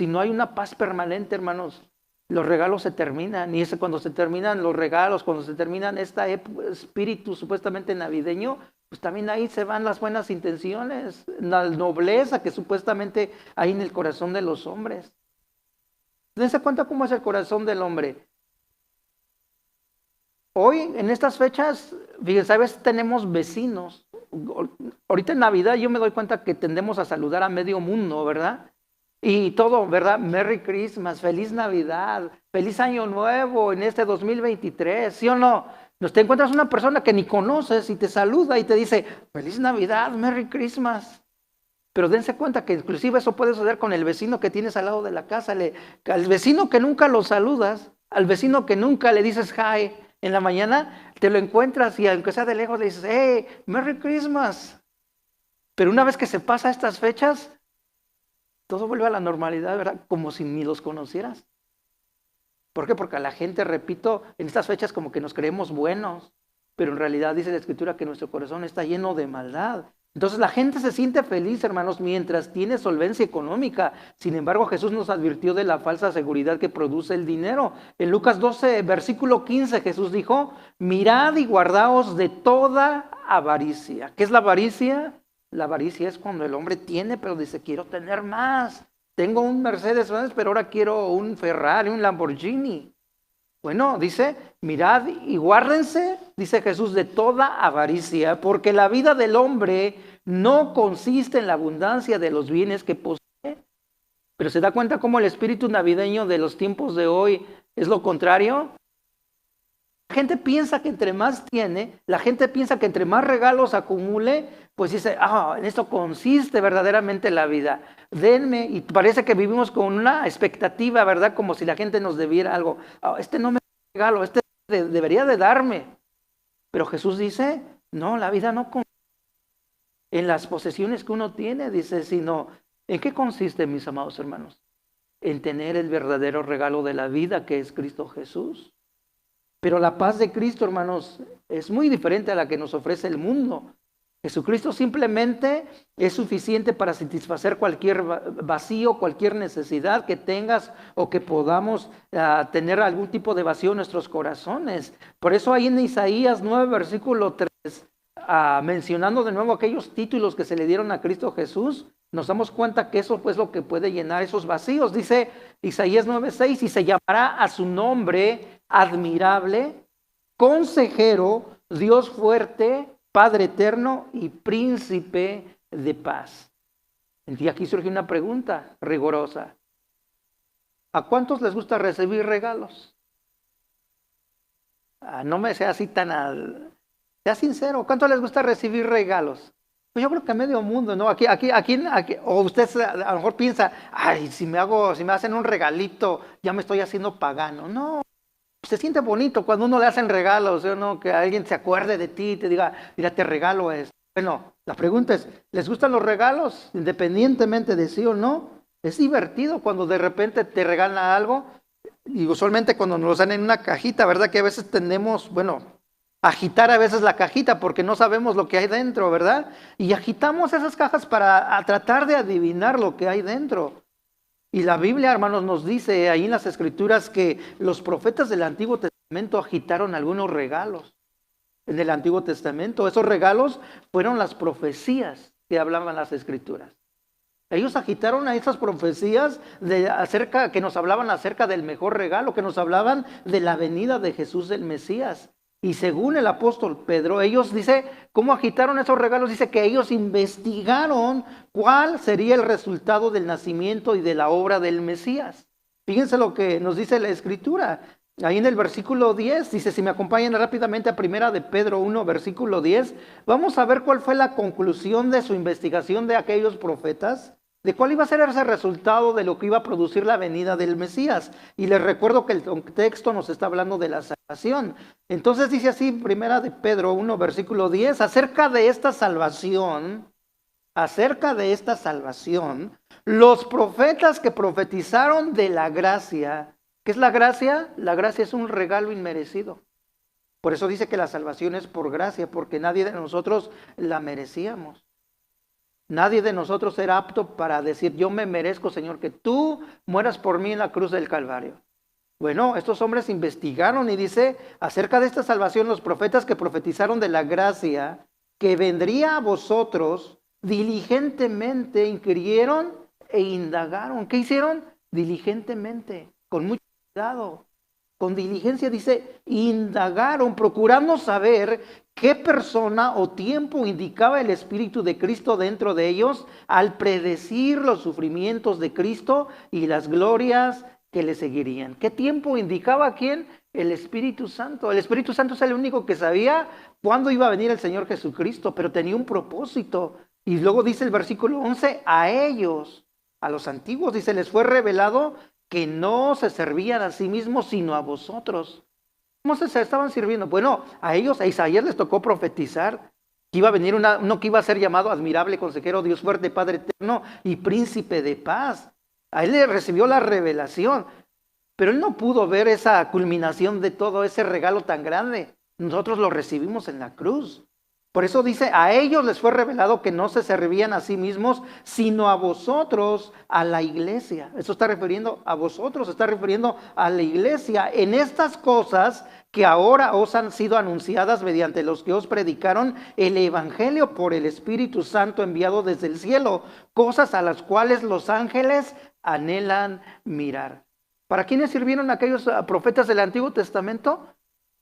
no hay una paz permanente, hermanos, los regalos se terminan. Y cuando se terminan los regalos, cuando se terminan este espíritu supuestamente navideño, pues también ahí se van las buenas intenciones, la nobleza que supuestamente hay en el corazón de los hombres. Dense cuenta cómo es el corazón del hombre. Hoy, en estas fechas, fíjense, a veces tenemos vecinos. Ahorita en Navidad yo me doy cuenta que tendemos a saludar a medio mundo, ¿verdad? Y todo, ¿verdad? Merry Christmas, feliz Navidad, feliz Año Nuevo en este 2023, ¿sí o no? Te encuentras una persona que ni conoces y te saluda y te dice, feliz Navidad, Merry Christmas. Pero dense cuenta que inclusive eso puede suceder con el vecino que tienes al lado de la casa. Al vecino que nunca lo saludas, al vecino que nunca le dices hi, en la mañana te lo encuentras y aunque sea de lejos le dices, hey, Merry Christmas. Pero una vez que se pasa estas fechas, todo vuelve a la normalidad, ¿verdad? Como si ni los conocieras. ¿Por qué? Porque a la gente, repito, en estas fechas como que nos creemos buenos, pero en realidad dice la Escritura que nuestro corazón está lleno de maldad. Entonces la gente se siente feliz, hermanos, mientras tiene solvencia económica. Sin embargo, Jesús nos advirtió de la falsa seguridad que produce el dinero. En Lucas 12, versículo 15, Jesús dijo, mirad y guardaos de toda avaricia. ¿Qué es la avaricia? La avaricia es cuando el hombre tiene, pero dice, quiero tener más. Tengo un Mercedes, pero ahora quiero un Ferrari, un Lamborghini. Bueno, dice, mirad y guárdense, dice Jesús, de toda avaricia, porque la vida del hombre no consiste en la abundancia de los bienes que posee. Pero ¿se da cuenta cómo el espíritu navideño de los tiempos de hoy es lo contrario? La gente piensa que entre más tiene, la gente piensa que entre más regalos acumule, pues dice, en esto consiste verdaderamente la vida. Denme, y parece que vivimos con una expectativa, ¿verdad? Como si la gente nos debiera algo. Este no me regalo, este debería de darme. Pero Jesús dice, no, la vida no consiste en las posesiones que uno tiene, dice, sino, ¿en qué consiste, mis amados hermanos? En tener el verdadero regalo de la vida que es Cristo Jesús. Pero la paz de Cristo, hermanos, es muy diferente a la que nos ofrece el mundo. Jesucristo simplemente es suficiente para satisfacer cualquier vacío, cualquier necesidad que tengas o que podamos tener algún tipo de vacío en nuestros corazones. Por eso ahí en Isaías 9, versículo 3, mencionando de nuevo aquellos títulos que se le dieron a Cristo Jesús, nos damos cuenta que eso es lo que puede llenar esos vacíos. Dice Isaías 9:6, y se llamará a su nombre admirable, consejero, Dios fuerte, Padre eterno y príncipe de paz. Y aquí surge una pregunta rigurosa. ¿A cuántos les gusta recibir regalos? No me sea así sea sincero. ¿Cuántos les gusta recibir regalos? Pues yo creo que a medio mundo, ¿no? Aquí, o usted a lo mejor piensa, ay, si me hacen un regalito, ya me estoy haciendo pagano. No, se siente bonito cuando uno le hacen regalos, ¿no? Que alguien se acuerde de ti y te diga, mira, te regalo esto. Bueno, la pregunta es, ¿les gustan los regalos? Independientemente de sí o no. Es divertido cuando de repente te regalan algo, y usualmente cuando nos dan en una cajita, ¿verdad? Que a veces tendemos, agitar a veces la cajita porque no sabemos lo que hay dentro, ¿verdad? Y agitamos esas cajas para tratar de adivinar lo que hay dentro. Y la Biblia, hermanos, nos dice ahí en las Escrituras que los profetas del Antiguo Testamento agitaron algunos regalos. En el Antiguo Testamento, esos regalos fueron las profecías que hablaban las Escrituras. Ellos agitaron a esas profecías que nos hablaban acerca del mejor regalo, que nos hablaban de la venida de Jesús el Mesías. Y según el apóstol Pedro, ellos dice, ¿cómo agitaron esos regalos? Dice que ellos investigaron cuál sería el resultado del nacimiento y de la obra del Mesías. Fíjense lo que nos dice la Escritura. Ahí en el versículo 10, dice, si me acompañan rápidamente a primera de Pedro 1, versículo 10, vamos a ver cuál fue la conclusión de su investigación de aquellos profetas, de cuál iba a ser ese resultado de lo que iba a producir la venida del Mesías. Y les recuerdo que el contexto nos está hablando de la salvación. Entonces dice así, primera de Pedro 1, versículo 10, acerca de esta salvación, los profetas que profetizaron de la gracia. ¿Qué es la gracia? La gracia es un regalo inmerecido. Por eso dice que la salvación es por gracia, porque nadie de nosotros la merecíamos. Nadie de nosotros era apto para decir, yo me merezco, Señor, que tú mueras por mí en la cruz del Calvario. Bueno, estos hombres investigaron y dice, acerca de esta salvación, los profetas que profetizaron de la gracia que vendría a vosotros, diligentemente inquirieron e indagaron. ¿Qué hicieron? Diligentemente, con mucho cuidado, con diligencia, dice, indagaron, procurando saber qué persona o tiempo indicaba el Espíritu de Cristo dentro de ellos al predecir los sufrimientos de Cristo y las glorias que le seguirían. ¿Qué tiempo indicaba a quién? El Espíritu Santo. El Espíritu Santo es el único que sabía cuándo iba a venir el Señor Jesucristo, pero tenía un propósito. Y luego dice el versículo 11, a ellos, a los antiguos, dice, les fue revelado que no se servían a sí mismos, sino a vosotros. ¿Cómo se estaban sirviendo? Bueno, a ellos, a Isaías les tocó profetizar que iba a venir uno que iba a ser llamado admirable consejero, Dios fuerte, Padre eterno y príncipe de paz. A él le recibió la revelación, pero él no pudo ver esa culminación de todo ese regalo tan grande. Nosotros lo recibimos en la cruz. Por eso dice, a ellos les fue revelado que no se servían a sí mismos, sino a vosotros, a la iglesia. Eso está refiriendo a vosotros, está refiriendo a la iglesia. En estas cosas que ahora os han sido anunciadas mediante los que os predicaron el evangelio por el Espíritu Santo enviado desde el cielo, cosas a las cuales los ángeles anhelan mirar. ¿Para quiénes sirvieron aquellos profetas del Antiguo Testamento?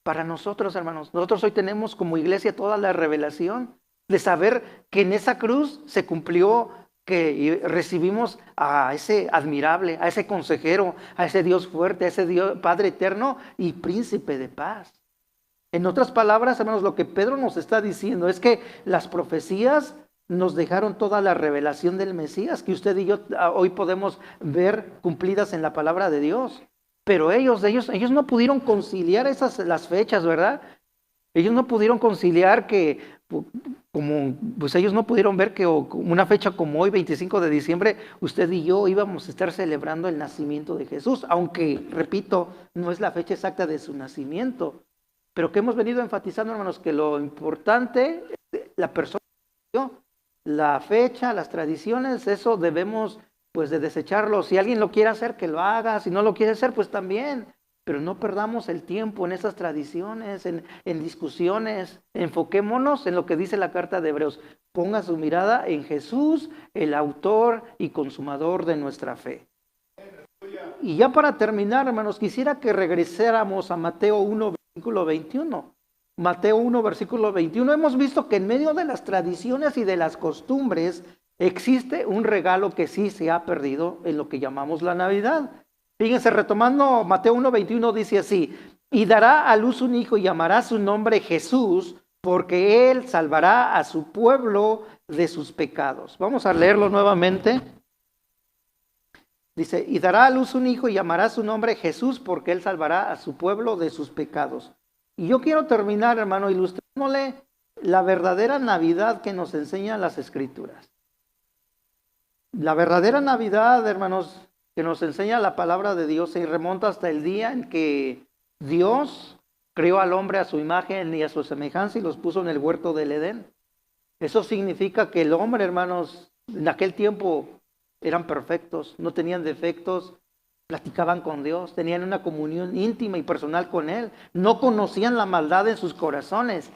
Para nosotros, hermanos. Nosotros hoy tenemos como iglesia toda la revelación de saber que en esa cruz se cumplió, que recibimos a ese admirable, a ese consejero, a ese Dios fuerte, a ese Dios Padre eterno y príncipe de paz. En otras palabras, hermanos, lo que Pedro nos está diciendo es que las profecías nos dejaron toda la revelación del Mesías, que usted y yo hoy podemos ver cumplidas en la palabra de Dios. Pero ellos no pudieron conciliar las fechas, ¿verdad? Ellos no pudieron conciliar ellos no pudieron ver que una fecha como hoy, 25 de diciembre, usted y yo íbamos a estar celebrando el nacimiento de Jesús, aunque, repito, no es la fecha exacta de su nacimiento. Pero que hemos venido enfatizando, hermanos, que lo importante es la persona, la fecha, las tradiciones, eso debemos de desecharlo. Si alguien lo quiere hacer, que lo haga. Si no lo quiere hacer, pues también. Pero no perdamos el tiempo en esas tradiciones, en discusiones. Enfoquémonos en lo que dice la carta de Hebreos. Ponga su mirada en Jesús, el autor y consumador de nuestra fe. Y ya para terminar, hermanos, quisiera que regresáramos a Mateo 1, versículo 21. Mateo 1, versículo 21. Hemos visto que en medio de las tradiciones y de las costumbres existe un regalo que sí se ha perdido en lo que llamamos la Navidad. Fíjense, retomando Mateo 1, 21 dice así: y dará a luz un hijo y llamará su nombre Jesús, porque él salvará a su pueblo de sus pecados. Vamos a leerlo nuevamente. Dice, y dará a luz un hijo y llamará su nombre Jesús, porque él salvará a su pueblo de sus pecados. Y yo quiero terminar, hermano, ilustrándole la verdadera Navidad que nos enseñan las Escrituras. La verdadera Navidad, hermanos, que nos enseña la palabra de Dios se remonta hasta el día en que Dios creó al hombre a su imagen y a su semejanza y los puso en el huerto del Edén. Eso significa que el hombre, hermanos, en aquel tiempo eran perfectos, no tenían defectos, platicaban con Dios, tenían una comunión íntima y personal con Él, no conocían la maldad en sus corazones.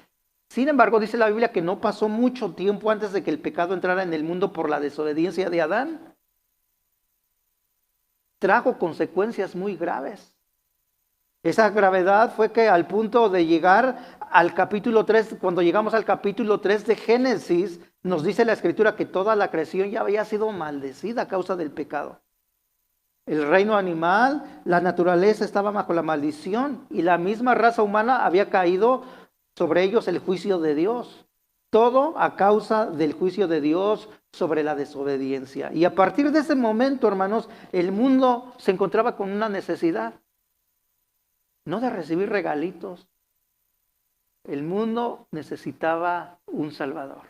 Sin embargo, dice la Biblia que no pasó mucho tiempo antes de que el pecado entrara en el mundo por la desobediencia de Adán. Trajo consecuencias muy graves. Esa gravedad fue que al punto de llegar al capítulo 3, cuando llegamos al capítulo 3 de Génesis, nos dice la Escritura que toda la creación ya había sido maldecida a causa del pecado. El reino animal, la naturaleza estaba bajo la maldición y la misma raza humana había caído sobre ellos el juicio de Dios. Todo a causa del juicio de Dios sobre la desobediencia. Y a partir de ese momento, hermanos, el mundo se encontraba con una necesidad. No de recibir regalitos. El mundo necesitaba un Salvador.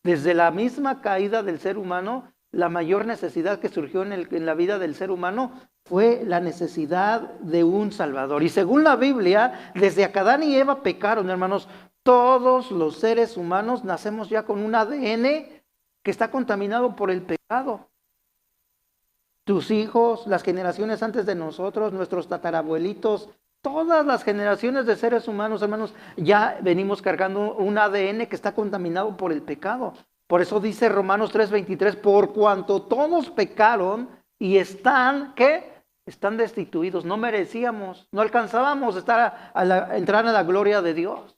Desde la misma caída del ser humano, la mayor necesidad que surgió en la vida del ser humano fue la necesidad de un Salvador. Y según la Biblia, desde que Adán y Eva pecaron, hermanos, todos los seres humanos nacemos ya con un ADN que está contaminado por el pecado. Tus hijos, las generaciones antes de nosotros, nuestros tatarabuelitos, todas las generaciones de seres humanos, hermanos, ya venimos cargando un ADN que está contaminado por el pecado. Por eso dice Romanos 3:23, por cuanto todos pecaron y están, ¿qué? Están destituidos, no merecíamos, no alcanzábamos entrar a la gloria de Dios.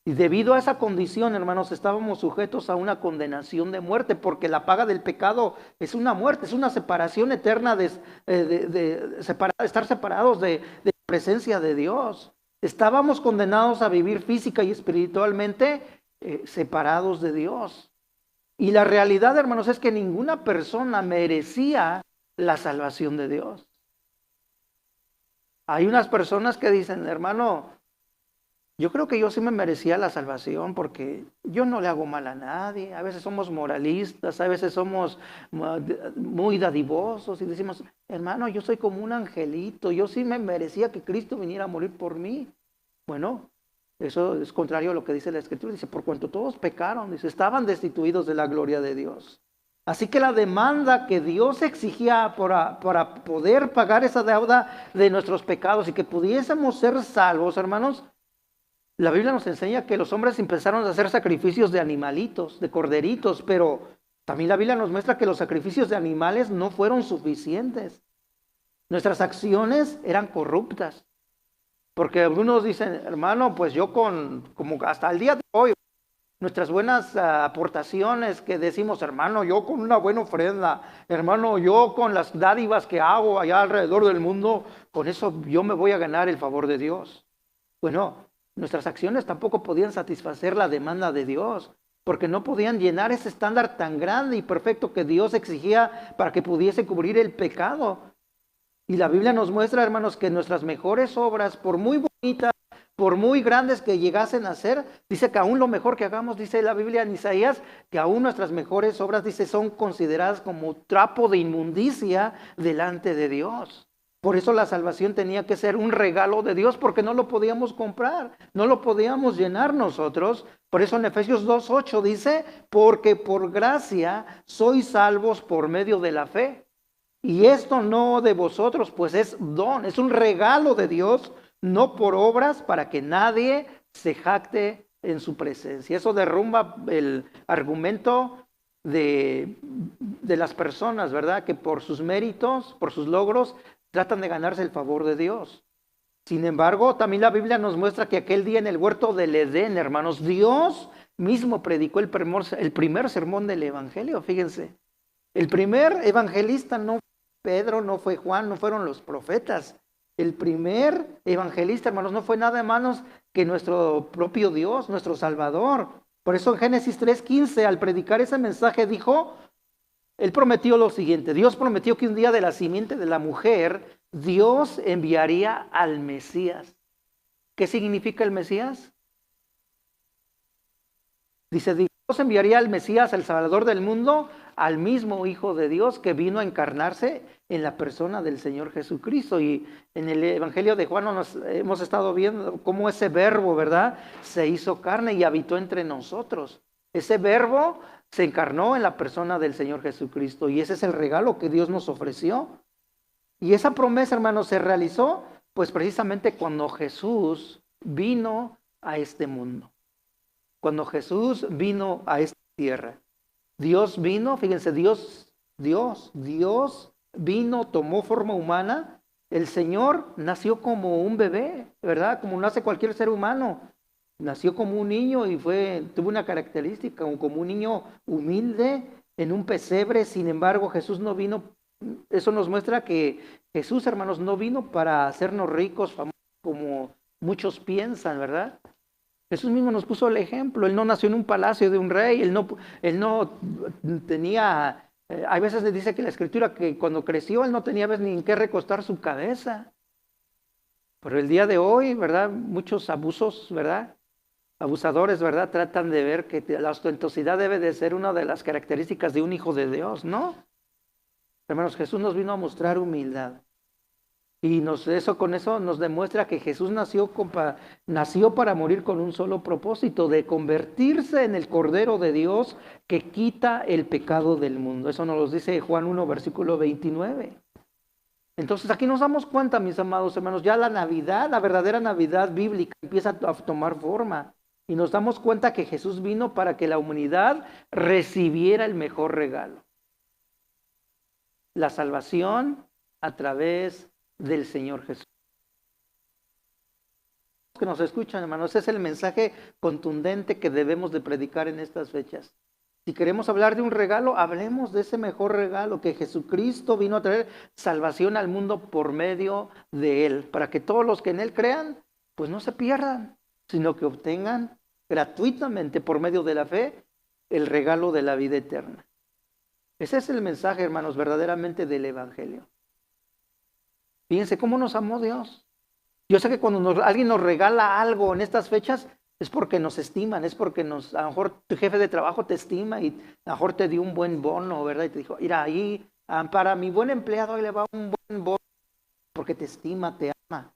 Y debido a esa condición, hermanos, estábamos sujetos a una condenación de muerte, porque la paga del pecado es una muerte, es una separación eterna de estar separados de la presencia de Dios. Estábamos condenados a vivir física y espiritualmente separados de Dios. Y la realidad, hermanos, es que ninguna persona merecía la salvación de Dios. Hay unas personas que dicen, hermano, yo creo que yo sí me merecía la salvación porque yo no le hago mal a nadie. A veces somos moralistas, a veces somos muy dadivosos y decimos, hermano, yo soy como un angelito, yo sí me merecía que Cristo viniera a morir por mí. Bueno, eso es contrario a lo que dice la Escritura. Dice, por cuanto todos pecaron, dice, estaban destituidos de la gloria de Dios. Así que la demanda que Dios exigía para poder pagar esa deuda de nuestros pecados y que pudiésemos ser salvos, hermanos, la Biblia nos enseña que los hombres empezaron a hacer sacrificios de animalitos, de corderitos, pero también la Biblia nos muestra que los sacrificios de animales no fueron suficientes. Nuestras acciones eran corruptas. Porque algunos dicen, hermano, pues yo como hasta el día de hoy, nuestras buenas aportaciones que decimos, hermano, yo con una buena ofrenda, hermano, yo con las dádivas que hago allá alrededor del mundo, con eso yo me voy a ganar el favor de Dios. Bueno, nuestras acciones tampoco podían satisfacer la demanda de Dios, porque no podían llenar ese estándar tan grande y perfecto que Dios exigía para que pudiese cubrir el pecado. Y la Biblia nos muestra, hermanos, que nuestras mejores obras, por muy bonitas, por muy grandes que llegasen a ser, dice que aún lo mejor que hagamos, dice la Biblia en Isaías, que aún nuestras mejores obras, dice, son consideradas como trapo de inmundicia delante de Dios. Por eso la salvación tenía que ser un regalo de Dios, porque no lo podíamos comprar, no lo podíamos llenar nosotros. Por eso en Efesios 2:8 dice, porque por gracia sois salvos por medio de la fe. Y esto no de vosotros, pues es don, es un regalo de Dios, no por obras, para que nadie se jacte en su presencia. Eso derrumba el argumento de las personas, ¿verdad? Que por sus méritos, por sus logros, tratan de ganarse el favor de Dios. Sin embargo, también la Biblia nos muestra que aquel día en el huerto del Edén, hermanos, Dios mismo predicó el primer sermón del Evangelio, fíjense. El primer evangelista no fue Pedro, no fue Juan, no fueron los profetas. El primer evangelista, hermanos, no fue nada más que nuestro propio Dios, nuestro Salvador. Por eso en Génesis 3:15, al predicar ese mensaje, dijo, él prometió lo siguiente: Dios prometió que un día de la simiente de la mujer, Dios enviaría al Mesías. ¿Qué significa el Mesías? Dice, Dios enviaría al Mesías, al Salvador del mundo, al mismo Hijo de Dios que vino a encarnarse en la persona del Señor Jesucristo. Y en el Evangelio de Juan hemos estado viendo cómo ese verbo, ¿verdad?, se hizo carne y habitó entre nosotros. Ese verbo se encarnó en la persona del Señor Jesucristo y ese es el regalo que Dios nos ofreció. Y esa promesa, hermanos, se realizó pues precisamente cuando Jesús vino a este mundo. Cuando Jesús vino a esta tierra. Dios vino, fíjense, Dios vino, tomó forma humana. El Señor nació como un bebé, ¿verdad? Como nace cualquier ser humano. Nació como un niño y tuvo una característica, como un niño humilde en un pesebre. Sin embargo, Jesús no vino. Eso nos muestra que Jesús, hermanos, no vino para hacernos ricos, famosos, como muchos piensan, ¿verdad? Jesús mismo nos puso el ejemplo. Él no nació en un palacio de un rey, él no tenía, hay veces le dice que la Escritura que cuando creció él no tenía ni en qué recostar su cabeza. Pero el día de hoy, ¿verdad? Muchos abusos, ¿verdad? Abusadores, ¿verdad? Tratan de ver que la ostentosidad debe de ser una de las características de un hijo de Dios, ¿no? Hermanos, Jesús nos vino a mostrar humildad. Y con eso nos demuestra que Jesús nació para morir con un solo propósito, de convertirse en el Cordero de Dios que quita el pecado del mundo. Eso nos lo dice Juan 1, versículo 29. Entonces aquí nos damos cuenta, mis amados hermanos, ya la Navidad, la verdadera Navidad bíblica empieza a tomar forma. Y nos damos cuenta que Jesús vino para que la humanidad recibiera el mejor regalo. La salvación a través del Señor Jesús. Que nos escuchan, hermanos, ese es el mensaje contundente que debemos de predicar en estas fechas. Si queremos hablar de un regalo, hablemos de ese mejor regalo, que Jesucristo vino a traer salvación al mundo por medio de Él, para que todos los que en Él crean, pues no se pierdan, sino que obtengan gratuitamente por medio de la fe el regalo de la vida eterna. Ese es el mensaje, hermanos, verdaderamente del Evangelio. Fíjense cómo nos amó Dios. Yo sé que cuando alguien nos regala algo en estas fechas es porque nos estiman, es porque a lo mejor tu jefe de trabajo te estima y a lo mejor te dio un buen bono, ¿verdad? Y te dijo, mira, ahí para mi buen empleado ahí le va un buen bono porque te estima, te ama.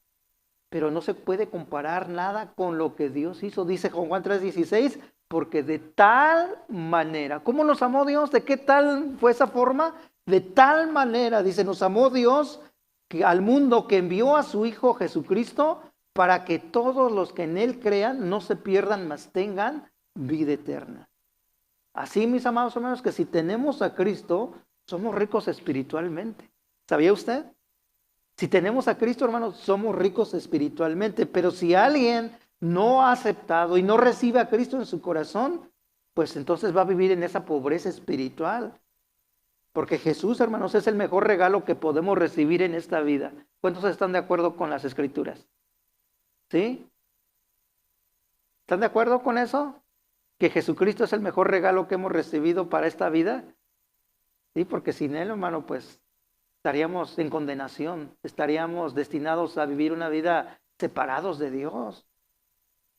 Pero no se puede comparar nada con lo que Dios hizo. Dice Juan 3:16, porque de tal manera, ¿cómo nos amó Dios? ¿De qué tal fue esa forma? De tal manera, dice, nos amó Dios al mundo que envió a su Hijo Jesucristo para que todos los que en Él crean no se pierdan, mas tengan vida eterna. Así, mis amados hermanos, que si tenemos a Cristo, somos ricos espiritualmente. ¿Sabía usted? Si tenemos a Cristo, hermanos, somos ricos espiritualmente. Pero si alguien no ha aceptado y no recibe a Cristo en su corazón, pues entonces va a vivir en esa pobreza espiritual. Porque Jesús, hermanos, es el mejor regalo que podemos recibir en esta vida. ¿Cuántos están de acuerdo con las Escrituras? ¿Sí? ¿Están de acuerdo con eso? ¿Que Jesucristo es el mejor regalo que hemos recibido para esta vida? Sí, porque sin Él, hermano, pues estaríamos en condenación. Estaríamos destinados a vivir una vida separados de Dios.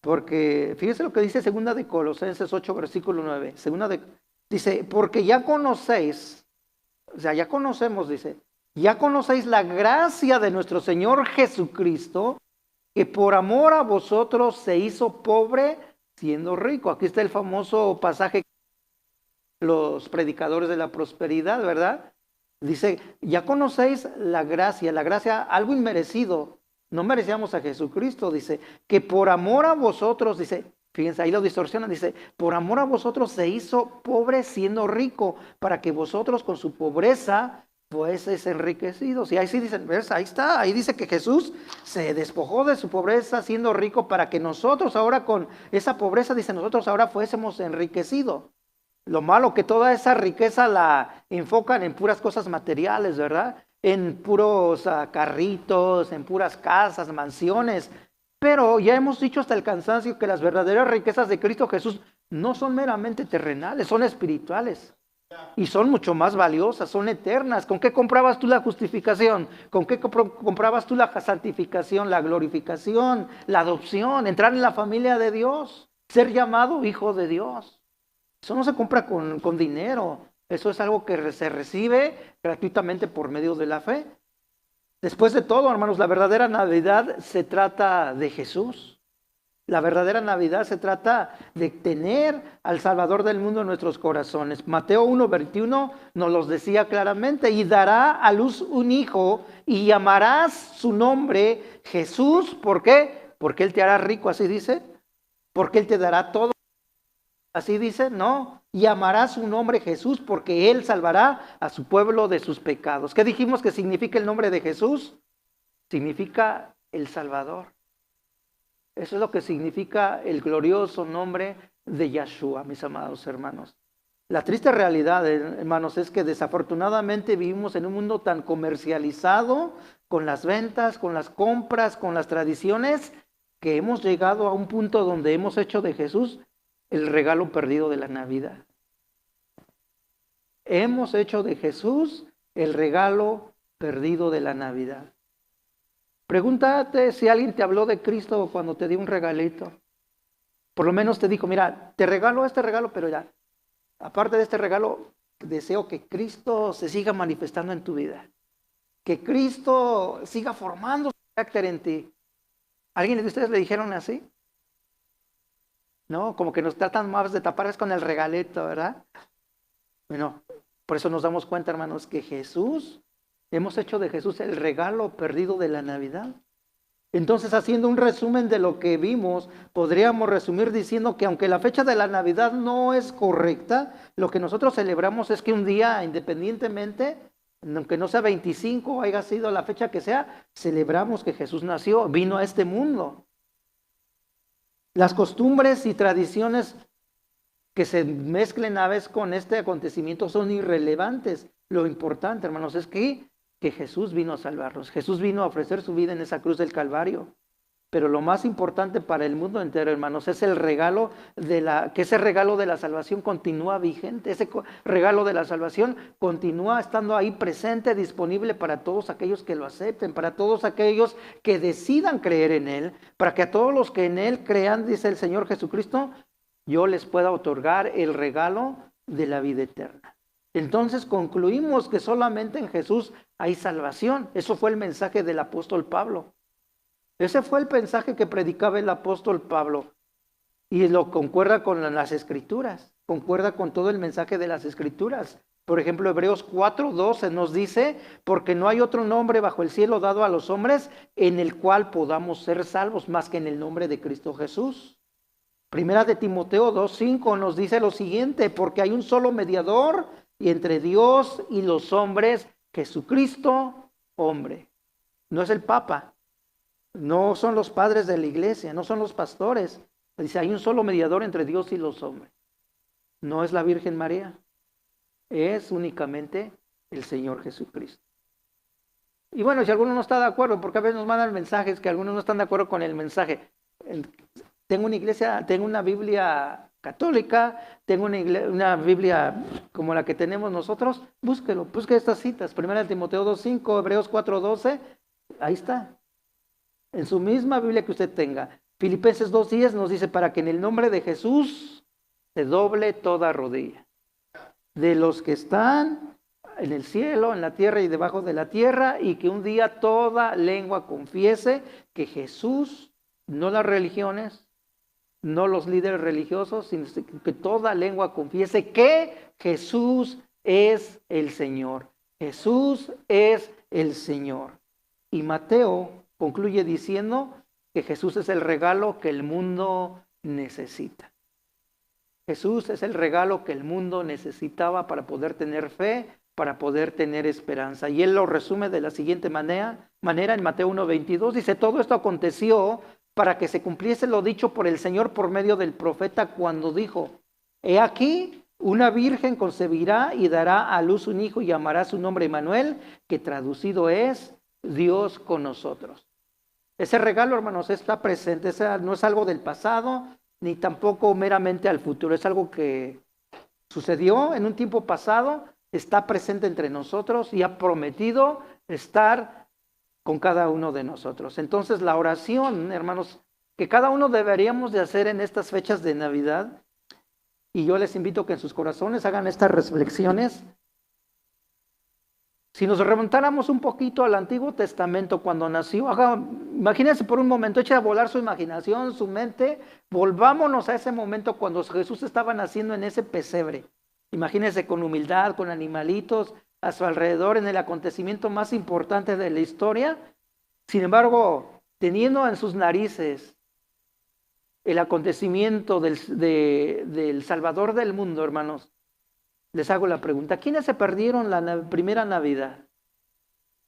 Porque, fíjense lo que dice 2 de Colosenses 8, versículo 9. Dice, porque ya conocéis, o sea, ya conocemos, dice, ya conocéis la gracia de nuestro Señor Jesucristo, que por amor a vosotros se hizo pobre siendo rico. Aquí está el famoso pasaje de los predicadores de la prosperidad, ¿verdad? Dice, ya conocéis la gracia, algo inmerecido. No merecíamos a Jesucristo, dice, que por amor a vosotros, dice, fíjense, ahí lo distorsionan, dice, por amor a vosotros se hizo pobre siendo rico, para que vosotros con su pobreza fueses enriquecidos. Y ahí sí dicen, ¿ves? Ahí está, ahí dice que Jesús se despojó de su pobreza siendo rico para que nosotros ahora con esa pobreza, dice, nosotros ahora fuésemos enriquecidos. Lo malo que toda esa riqueza la enfocan en puras cosas materiales, ¿verdad? En puros carritos, en puras casas, mansiones. Pero ya hemos dicho hasta el cansancio que las verdaderas riquezas de Cristo Jesús no son meramente terrenales, son espirituales. Y son mucho más valiosas, son eternas. ¿Con qué comprabas tú la justificación? ¿Con qué comprabas tú la santificación, la glorificación, la adopción, entrar en la familia de Dios, ser llamado hijo de Dios? Eso no se compra con dinero. Eso es algo que se recibe gratuitamente por medio de la fe. Después de todo, hermanos, la verdadera Navidad se trata de Jesús. La verdadera Navidad se trata de tener al Salvador del mundo en nuestros corazones. Mateo 1:21 nos los decía claramente, y dará a luz un hijo y llamarás su nombre Jesús. ¿Por qué? Porque Él te hará rico, así dice. Porque Él te dará todo. Así dice, no. Llamará su nombre Jesús porque Él salvará a su pueblo de sus pecados. ¿Qué dijimos que significa el nombre de Jesús? Significa el Salvador. Eso es lo que significa el glorioso nombre de Yahshua, mis amados hermanos. La triste realidad, hermanos, es que desafortunadamente vivimos en un mundo tan comercializado, con las ventas, con las compras, con las tradiciones, que hemos llegado a un punto donde hemos hecho de Jesús el regalo perdido de la Navidad. Hemos hecho de Jesús el regalo perdido de la Navidad. Pregúntate si alguien te habló de Cristo cuando te dio un regalito. Por lo menos te dijo, mira, te regalo este regalo, pero ya, aparte de este regalo, deseo que Cristo se siga manifestando en tu vida. Que Cristo siga formando su carácter en ti. ¿Alguien de ustedes le dijeron así? No, como que nos tratan más de tapar con el regalito, ¿verdad? Bueno, por eso nos damos cuenta, hermanos, que Jesús, hemos hecho de Jesús el regalo perdido de la Navidad. Entonces, haciendo un resumen de lo que vimos, podríamos resumir diciendo que aunque la fecha de la Navidad no es correcta, lo que nosotros celebramos es que un día, independientemente, aunque no sea 25 o haya sido la fecha que sea, celebramos que Jesús nació, vino a este mundo. Las costumbres y tradiciones que se mezclen a veces con este acontecimiento son irrelevantes. Lo importante, hermanos, es que Jesús vino a salvarnos. Jesús vino a ofrecer su vida en esa cruz del Calvario. Pero lo más importante para el mundo entero, hermanos, es el regalo que ese regalo de la salvación continúa vigente. Ese regalo de la salvación continúa estando ahí presente, disponible para todos aquellos que lo acepten, para todos aquellos que decidan creer en Él, para que a todos los que en Él crean, dice el Señor Jesucristo, yo les pueda otorgar el regalo de la vida eterna. Entonces concluimos que solamente en Jesús hay salvación. Eso fue el mensaje del apóstol Pablo. Ese fue el mensaje que predicaba el apóstol Pablo. Y lo concuerda con las Escrituras, concuerda con todo el mensaje de las Escrituras. Por ejemplo, Hebreos 4:12 nos dice, porque no hay otro nombre bajo el cielo dado a los hombres en el cual podamos ser salvos más que en el nombre de Cristo Jesús. Primera de Timoteo 2:5 nos dice lo siguiente, porque hay un solo mediador y entre Dios y los hombres, Jesucristo, hombre. No es el Papa, no son los padres de la iglesia, no son los pastores. Dice, hay un solo mediador entre Dios y los hombres. No es la Virgen María, es únicamente el Señor Jesucristo. Y bueno, si alguno no está de acuerdo, porque a veces nos mandan mensajes que algunos no están de acuerdo con el mensaje. Tengo una iglesia, tengo una Biblia católica, tengo una Biblia como la que tenemos nosotros, búsquelo, busque estas citas, 1 Timoteo 2:5, Hebreos 4:12, ahí está, en su misma Biblia que usted tenga. Filipenses 2:10 nos dice, para que en el nombre de Jesús se doble toda rodilla, de los que están en el cielo, en la tierra y debajo de la tierra, y que un día toda lengua confiese que Jesús, no las religiones, no los líderes religiosos, sino que toda lengua confiese que Jesús es el Señor. Jesús es el Señor. Y Mateo concluye diciendo que Jesús es el regalo que el mundo necesita. Jesús es el regalo que el mundo necesitaba para poder tener fe, para poder tener esperanza. Y él lo resume de la siguiente manera en Mateo 1:22. Dice, todo esto aconteció para que se cumpliese lo dicho por el Señor por medio del profeta cuando dijo, he aquí, una virgen concebirá y dará a luz un hijo y llamará su nombre Emmanuel, que traducido es Dios con nosotros. Ese regalo, hermanos, está presente, no es algo del pasado, ni tampoco meramente al futuro, es algo que sucedió en un tiempo pasado, está presente entre nosotros y ha prometido estar con cada uno de nosotros. Entonces la oración, hermanos, que cada uno deberíamos de hacer en estas fechas de Navidad, y yo les invito a que en sus corazones hagan estas reflexiones. Si nos remontáramos un poquito al Antiguo Testamento cuando nació, imagínense por un momento, eche a volar su imaginación, su mente, volvámonos a ese momento cuando Jesús estaba naciendo en ese pesebre. Imagínense con humildad, con animalitos a su alrededor en el acontecimiento más importante de la historia. Sin embargo, teniendo en sus narices el acontecimiento del Salvador del mundo, hermanos, les hago la pregunta, ¿quiénes se perdieron la primera Navidad?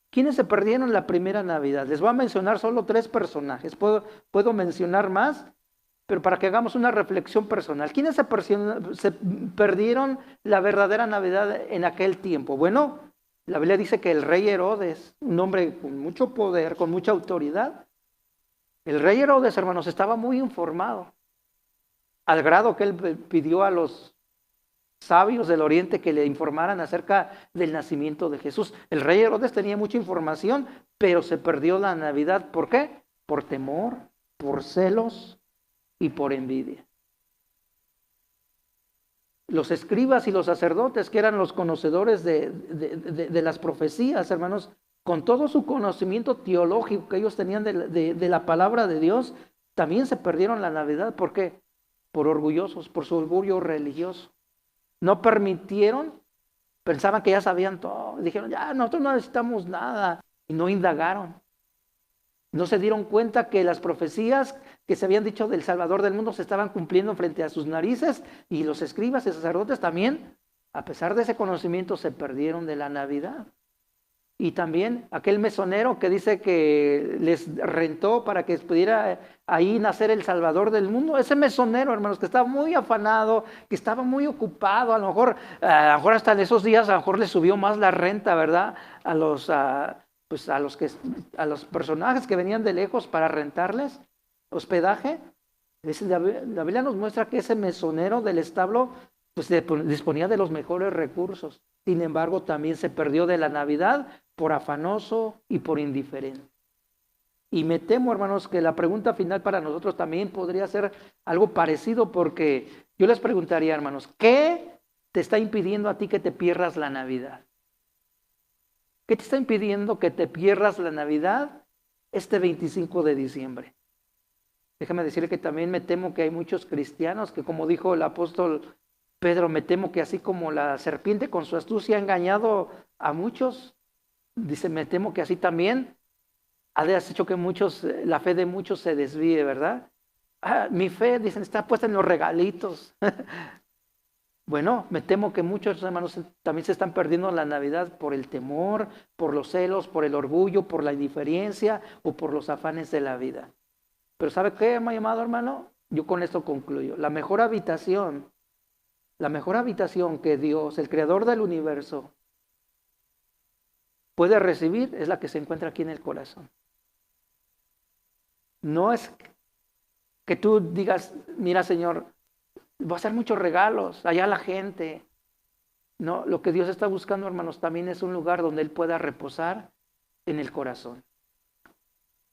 ¿Quiénes se perdieron la primera Navidad? Les voy a mencionar solo 3 personajes. Puedo mencionar más, pero para que hagamos una reflexión personal. ¿Quiénes se perdieron la verdadera Navidad en aquel tiempo? Bueno, la Biblia dice que el rey Herodes, un hombre con mucho poder, con mucha autoridad, el rey Herodes, hermanos, estaba muy informado, al grado que él pidió a los sabios del oriente que le informaran acerca del nacimiento de Jesús. El rey Herodes tenía mucha información, pero se perdió la Navidad. ¿Por qué? Por temor, por celos y por envidia. Los escribas y los sacerdotes, que eran los conocedores de las profecías, hermanos, con todo su conocimiento teológico que ellos tenían de la palabra de Dios, también se perdieron la Navidad. ¿Por qué? Por orgullosos, por su orgullo religioso. No permitieron, pensaban que ya sabían todo, dijeron, ya, nosotros no necesitamos nada, y no indagaron. No se dieron cuenta que las profecías que se habían dicho del Salvador del mundo se estaban cumpliendo frente a sus narices, y los escribas y sacerdotes también, a pesar de ese conocimiento, se perdieron de la Navidad. Y también aquel mesonero que dice que les rentó para que pudiera ahí nacer el Salvador del mundo. Ese mesonero, hermanos, que estaba muy afanado, que estaba muy ocupado, a lo mejor hasta en esos días a lo mejor le subió más la renta, ¿verdad? A los personajes que venían de lejos para rentarles hospedaje. La Biblia nos muestra que ese mesonero del establo pues disponía de los mejores recursos. Sin embargo, también se perdió de la Navidad por afanoso y por indiferente. Y me temo, hermanos, que la pregunta final para nosotros también podría ser algo parecido, porque yo les preguntaría, hermanos, ¿qué te está impidiendo a ti que te pierdas la Navidad? ¿Qué te está impidiendo que te pierdas la Navidad este 25 de diciembre? Déjame decirle que también me temo que hay muchos cristianos que, como dijo el apóstol Pedro, me temo que así como la serpiente con su astucia ha engañado a muchos, dice, me temo que así también ha hecho que la fe de muchos se desvíe, ¿verdad? Mi fe, dicen, está puesta en los regalitos. Bueno, me temo que muchos hermanos también se están perdiendo la Navidad por el temor, por los celos, por el orgullo, por la indiferencia o por los afanes de la vida. Pero ¿sabe qué, mi amado hermano? Yo con esto concluyo. La mejor habitación que Dios, el creador del universo, puede recibir es la que se encuentra aquí en el corazón. No es que tú digas, mira, Señor, voy a hacer muchos regalos, allá la gente. No, lo que Dios está buscando, hermanos, también es un lugar donde Él pueda reposar en el corazón.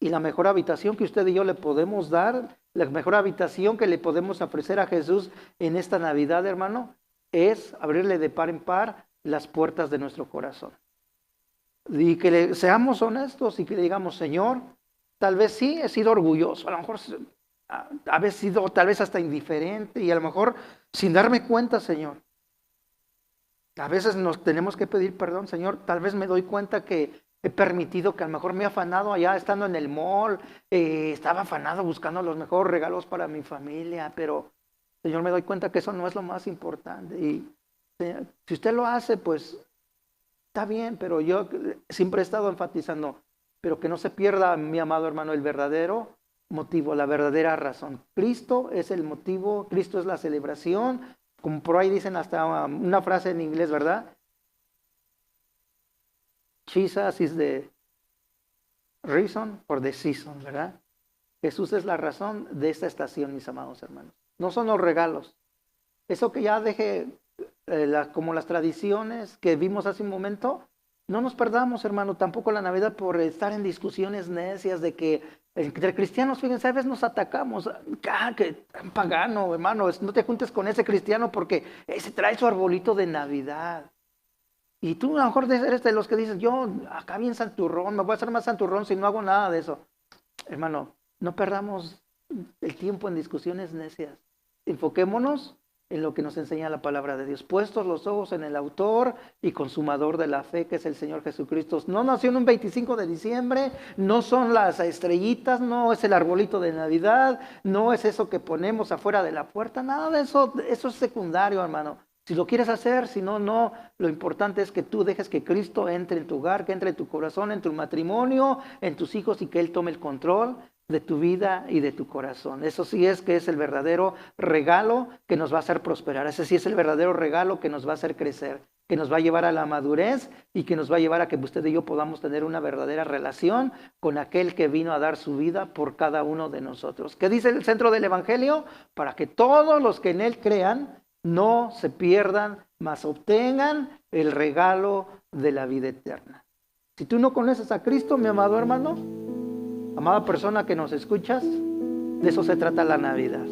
Y la mejor habitación que usted y yo le podemos dar, la mejor habitación que le podemos ofrecer a Jesús en esta Navidad, hermano, es abrirle de par en par las puertas de nuestro corazón. Y que seamos honestos y que le digamos, Señor, tal vez sí he sido orgulloso, a lo mejor he sido tal vez hasta indiferente y a lo mejor sin darme cuenta, Señor. A veces nos tenemos que pedir perdón, Señor, tal vez me doy cuenta que he permitido que a lo mejor me he afanado allá estando en el mall, estaba afanado buscando los mejores regalos para mi familia, pero Señor, me doy cuenta que eso no es lo más importante. Y si usted lo hace, pues Está bien, pero yo siempre he estado enfatizando, pero que no se pierda, mi amado hermano, el verdadero motivo, la verdadera razón. Cristo es el motivo, Cristo es la celebración, como por ahí dicen hasta una frase en inglés, ¿verdad? Jesus is the reason for the season, ¿verdad? Jesús es la razón de esta estación, mis amados hermanos. No son los regalos. Eso que ya deje como las tradiciones que vimos hace un momento, no nos perdamos, hermano, tampoco la Navidad por estar en discusiones necias de que entre cristianos, fíjense, a veces nos atacamos. Que pagano, hermano, no te juntes con ese cristiano porque ese trae su arbolito de Navidad. Y tú a lo mejor eres de los que dices, yo acá bien santurrón, me voy a hacer más santurrón si no hago nada de eso. Hermano, no perdamos el tiempo en discusiones necias. Enfoquémonos en lo que nos enseña la palabra de Dios. Puestos los ojos en el autor y consumador de la fe, que es el Señor Jesucristo. No nació en un 25 de diciembre, no son las estrellitas, no es el arbolito de Navidad, no es eso que ponemos afuera de la puerta, nada de eso, eso es secundario, hermano. Si lo quieres hacer, si no, no. Lo importante es que tú dejes que Cristo entre en tu hogar, que entre en tu corazón, en tu matrimonio, en tus hijos y que Él tome el control de tu vida y de tu corazón. Eso sí es que es el verdadero regalo que nos va a hacer prosperar. Ese sí es el verdadero regalo que nos va a hacer crecer, que nos va a llevar a la madurez y que nos va a llevar a que usted y yo podamos tener una verdadera relación con aquel que vino a dar su vida por cada uno de nosotros. ¿Qué dice el centro del Evangelio? Para que todos los que en Él crean no se pierdan, mas obtengan el regalo de la vida eterna. Si tú no conoces a Cristo, mi amado hermano, amada persona que nos escuchas, de eso se trata la Navidad.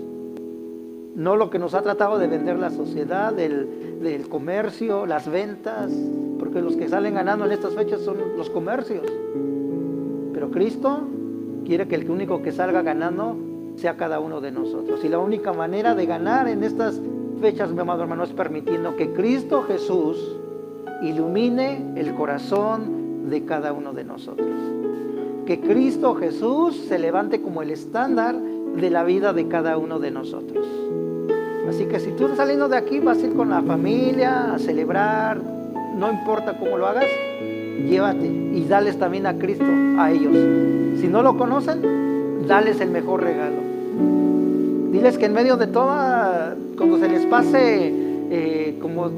No lo que nos ha tratado de vender la sociedad, del comercio, las ventas, porque los que salen ganando en estas fechas son los comercios. Pero Cristo quiere que el único que salga ganando sea cada uno de nosotros. Y la única manera de ganar en estas fechas, mi amado hermano, es permitiendo que Cristo Jesús ilumine el corazón de cada uno de nosotros. Que Cristo Jesús se levante como el estándar de la vida de cada uno de nosotros. Así que si tú estás saliendo de aquí, vas a ir con la familia a celebrar, no importa cómo lo hagas, llévate y dales también a Cristo a ellos. Si no lo conocen, dales el mejor regalo. Diles que en medio de toda, cuando se les pase, como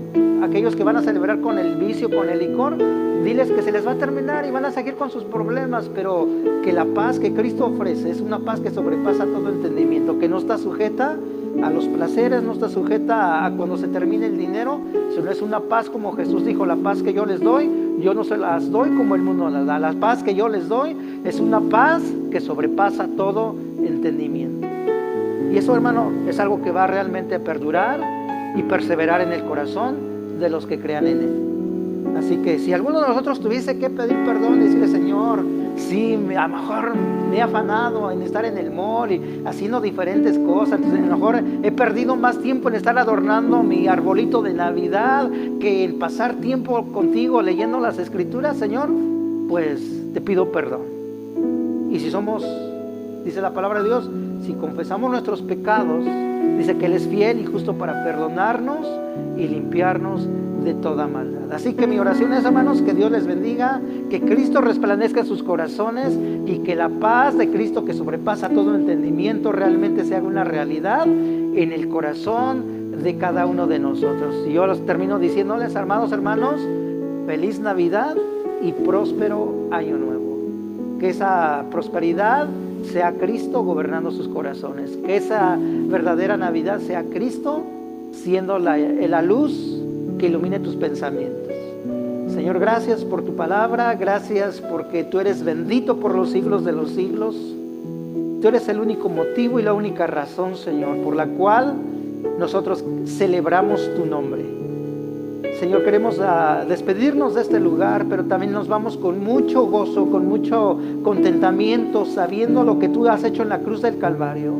aquellos que van a celebrar con el vicio, con el licor, diles que se les va a terminar y van a seguir con sus problemas, pero que la paz que Cristo ofrece es una paz que sobrepasa todo entendimiento, que no está sujeta a los placeres, no está sujeta a cuando se termine el dinero, sino es una paz como Jesús dijo, la paz que yo les doy, yo no se las doy como el mundo las da. La paz que yo les doy es una paz que sobrepasa todo entendimiento. Y eso, hermano, es algo que va realmente a perdurar y perseverar en el corazón de los que crean en Él. Así que si alguno de nosotros tuviese que pedir perdón y decirle, Señor, sí, a lo mejor me he afanado en estar en el mall y haciendo diferentes cosas, entonces a lo mejor he perdido más tiempo en estar adornando mi arbolito de Navidad que en pasar tiempo contigo leyendo las Escrituras, Señor, pues te pido perdón. Y si somos, dice la palabra de Dios, si confesamos nuestros pecados, dice que Él es fiel y justo para perdonarnos y limpiarnos de toda maldad. Así que mi oración es, hermanos, que Dios les bendiga, que Cristo resplandezca en sus corazones y que la paz de Cristo que sobrepasa todo entendimiento realmente se haga una realidad en el corazón de cada uno de nosotros. Y yo los termino diciéndoles, amados hermanos, feliz Navidad y próspero año nuevo. Que esa prosperidad sea Cristo gobernando sus corazones, que esa verdadera Navidad sea Cristo siendo la luz que ilumine tus pensamientos. Señor, gracias por tu palabra, gracias porque tú eres bendito por los siglos de los siglos. Tú eres el único motivo y la única razón, Señor, por la cual nosotros celebramos tu nombre. Señor, queremos despedirnos de este lugar, pero también nos vamos con mucho gozo, con mucho contentamiento, sabiendo lo que tú has hecho en la cruz del Calvario.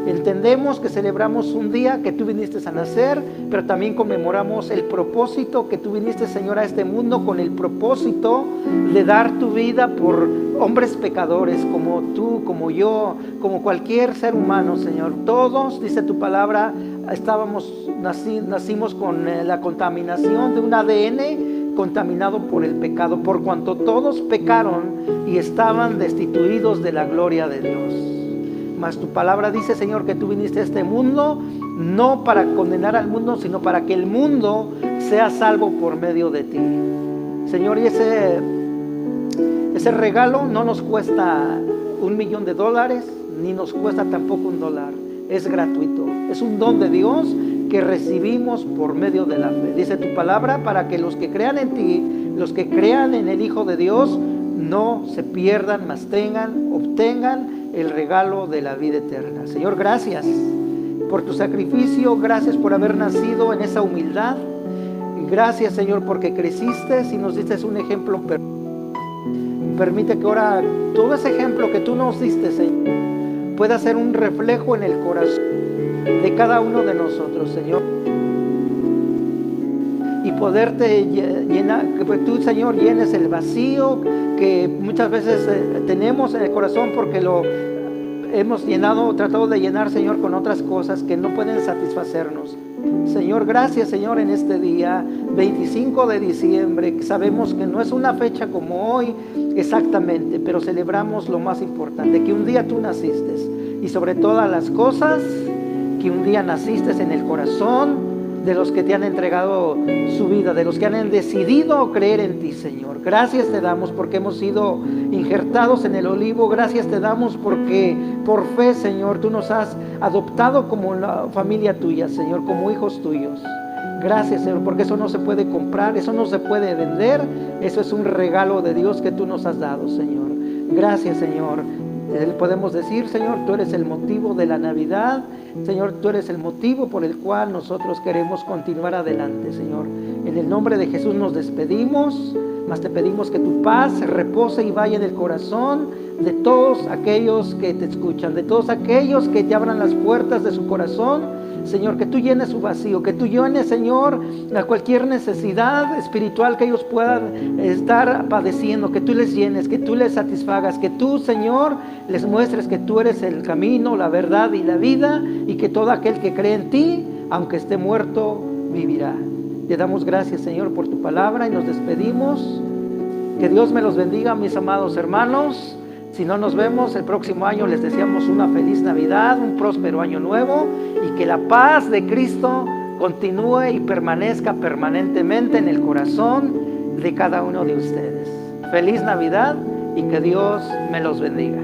Entendemos que celebramos un día que tú viniste a nacer, pero también conmemoramos el propósito que tú viniste, Señor, a este mundo con el propósito de dar tu vida por hombres pecadores como tú, como yo, como cualquier ser humano, Señor. Todos, dice tu palabra, nacimos con la contaminación de un ADN contaminado por el pecado, por cuanto todos pecaron y estaban destituidos de la gloria de Dios. Mas tu palabra dice, Señor, que tú viniste a este mundo no para condenar al mundo, sino para que el mundo sea salvo por medio de ti. Señor, y ese regalo no nos cuesta $1,000,000, ni nos cuesta tampoco $1. Es gratuito, es un don de Dios que recibimos por medio de la fe. Dice tu palabra, para que los que crean en ti, los que crean en el Hijo de Dios, no se pierdan, mas obtengan el regalo de la vida eterna. Señor, gracias por tu sacrificio, gracias por haber nacido en esa humildad. Gracias, Señor, porque creciste y nos diste un ejemplo perfecto. Permite que ahora todo ese ejemplo que tú nos diste, Señor, pueda ser un reflejo en el corazón de cada uno de nosotros, Señor. Y poderte llenar, que tú, Señor, llenes el vacío que muchas veces tenemos en el corazón porque lo hemos tratado de llenar, Señor, con otras cosas que no pueden satisfacernos. Señor, gracias, Señor, en este día 25 de diciembre. Sabemos que no es una fecha como hoy exactamente, pero celebramos lo más importante, que un día tú naciste, y sobre todas las cosas, que un día naciste en el corazón de los que te han entregado su vida, de los que han decidido creer en ti, Señor. Gracias te damos porque hemos sido injertados en el olivo. Gracias te damos porque por fe, Señor, tú nos has adoptado como la familia tuya, Señor, como hijos tuyos. Gracias, Señor, porque eso no se puede comprar, eso no se puede vender. Eso es un regalo de Dios que tú nos has dado, Señor. Gracias, Señor. Podemos decir, Señor, tú eres el motivo de la Navidad. Señor, tú eres el motivo por el cual nosotros queremos continuar adelante, Señor. En el nombre de Jesús nos despedimos, mas te pedimos que tu paz repose y vaya en el corazón de todos aquellos que te escuchan, de todos aquellos que te abran las puertas de su corazón. Señor, que tú llenes su vacío, que tú llenes, Señor, a cualquier necesidad espiritual que ellos puedan estar padeciendo, que tú les llenes, que tú les satisfagas, que tú, Señor, les muestres que tú eres el camino, la verdad y la vida, y que todo aquel que cree en ti, aunque esté muerto, vivirá. Te damos gracias, Señor, por tu palabra y nos despedimos. Que Dios me los bendiga, mis amados hermanos. Si no nos vemos el próximo año, les deseamos una feliz Navidad, un próspero año nuevo, y que la paz de Cristo continúe y permanezca permanentemente en el corazón de cada uno de ustedes. Feliz Navidad y que Dios me los bendiga.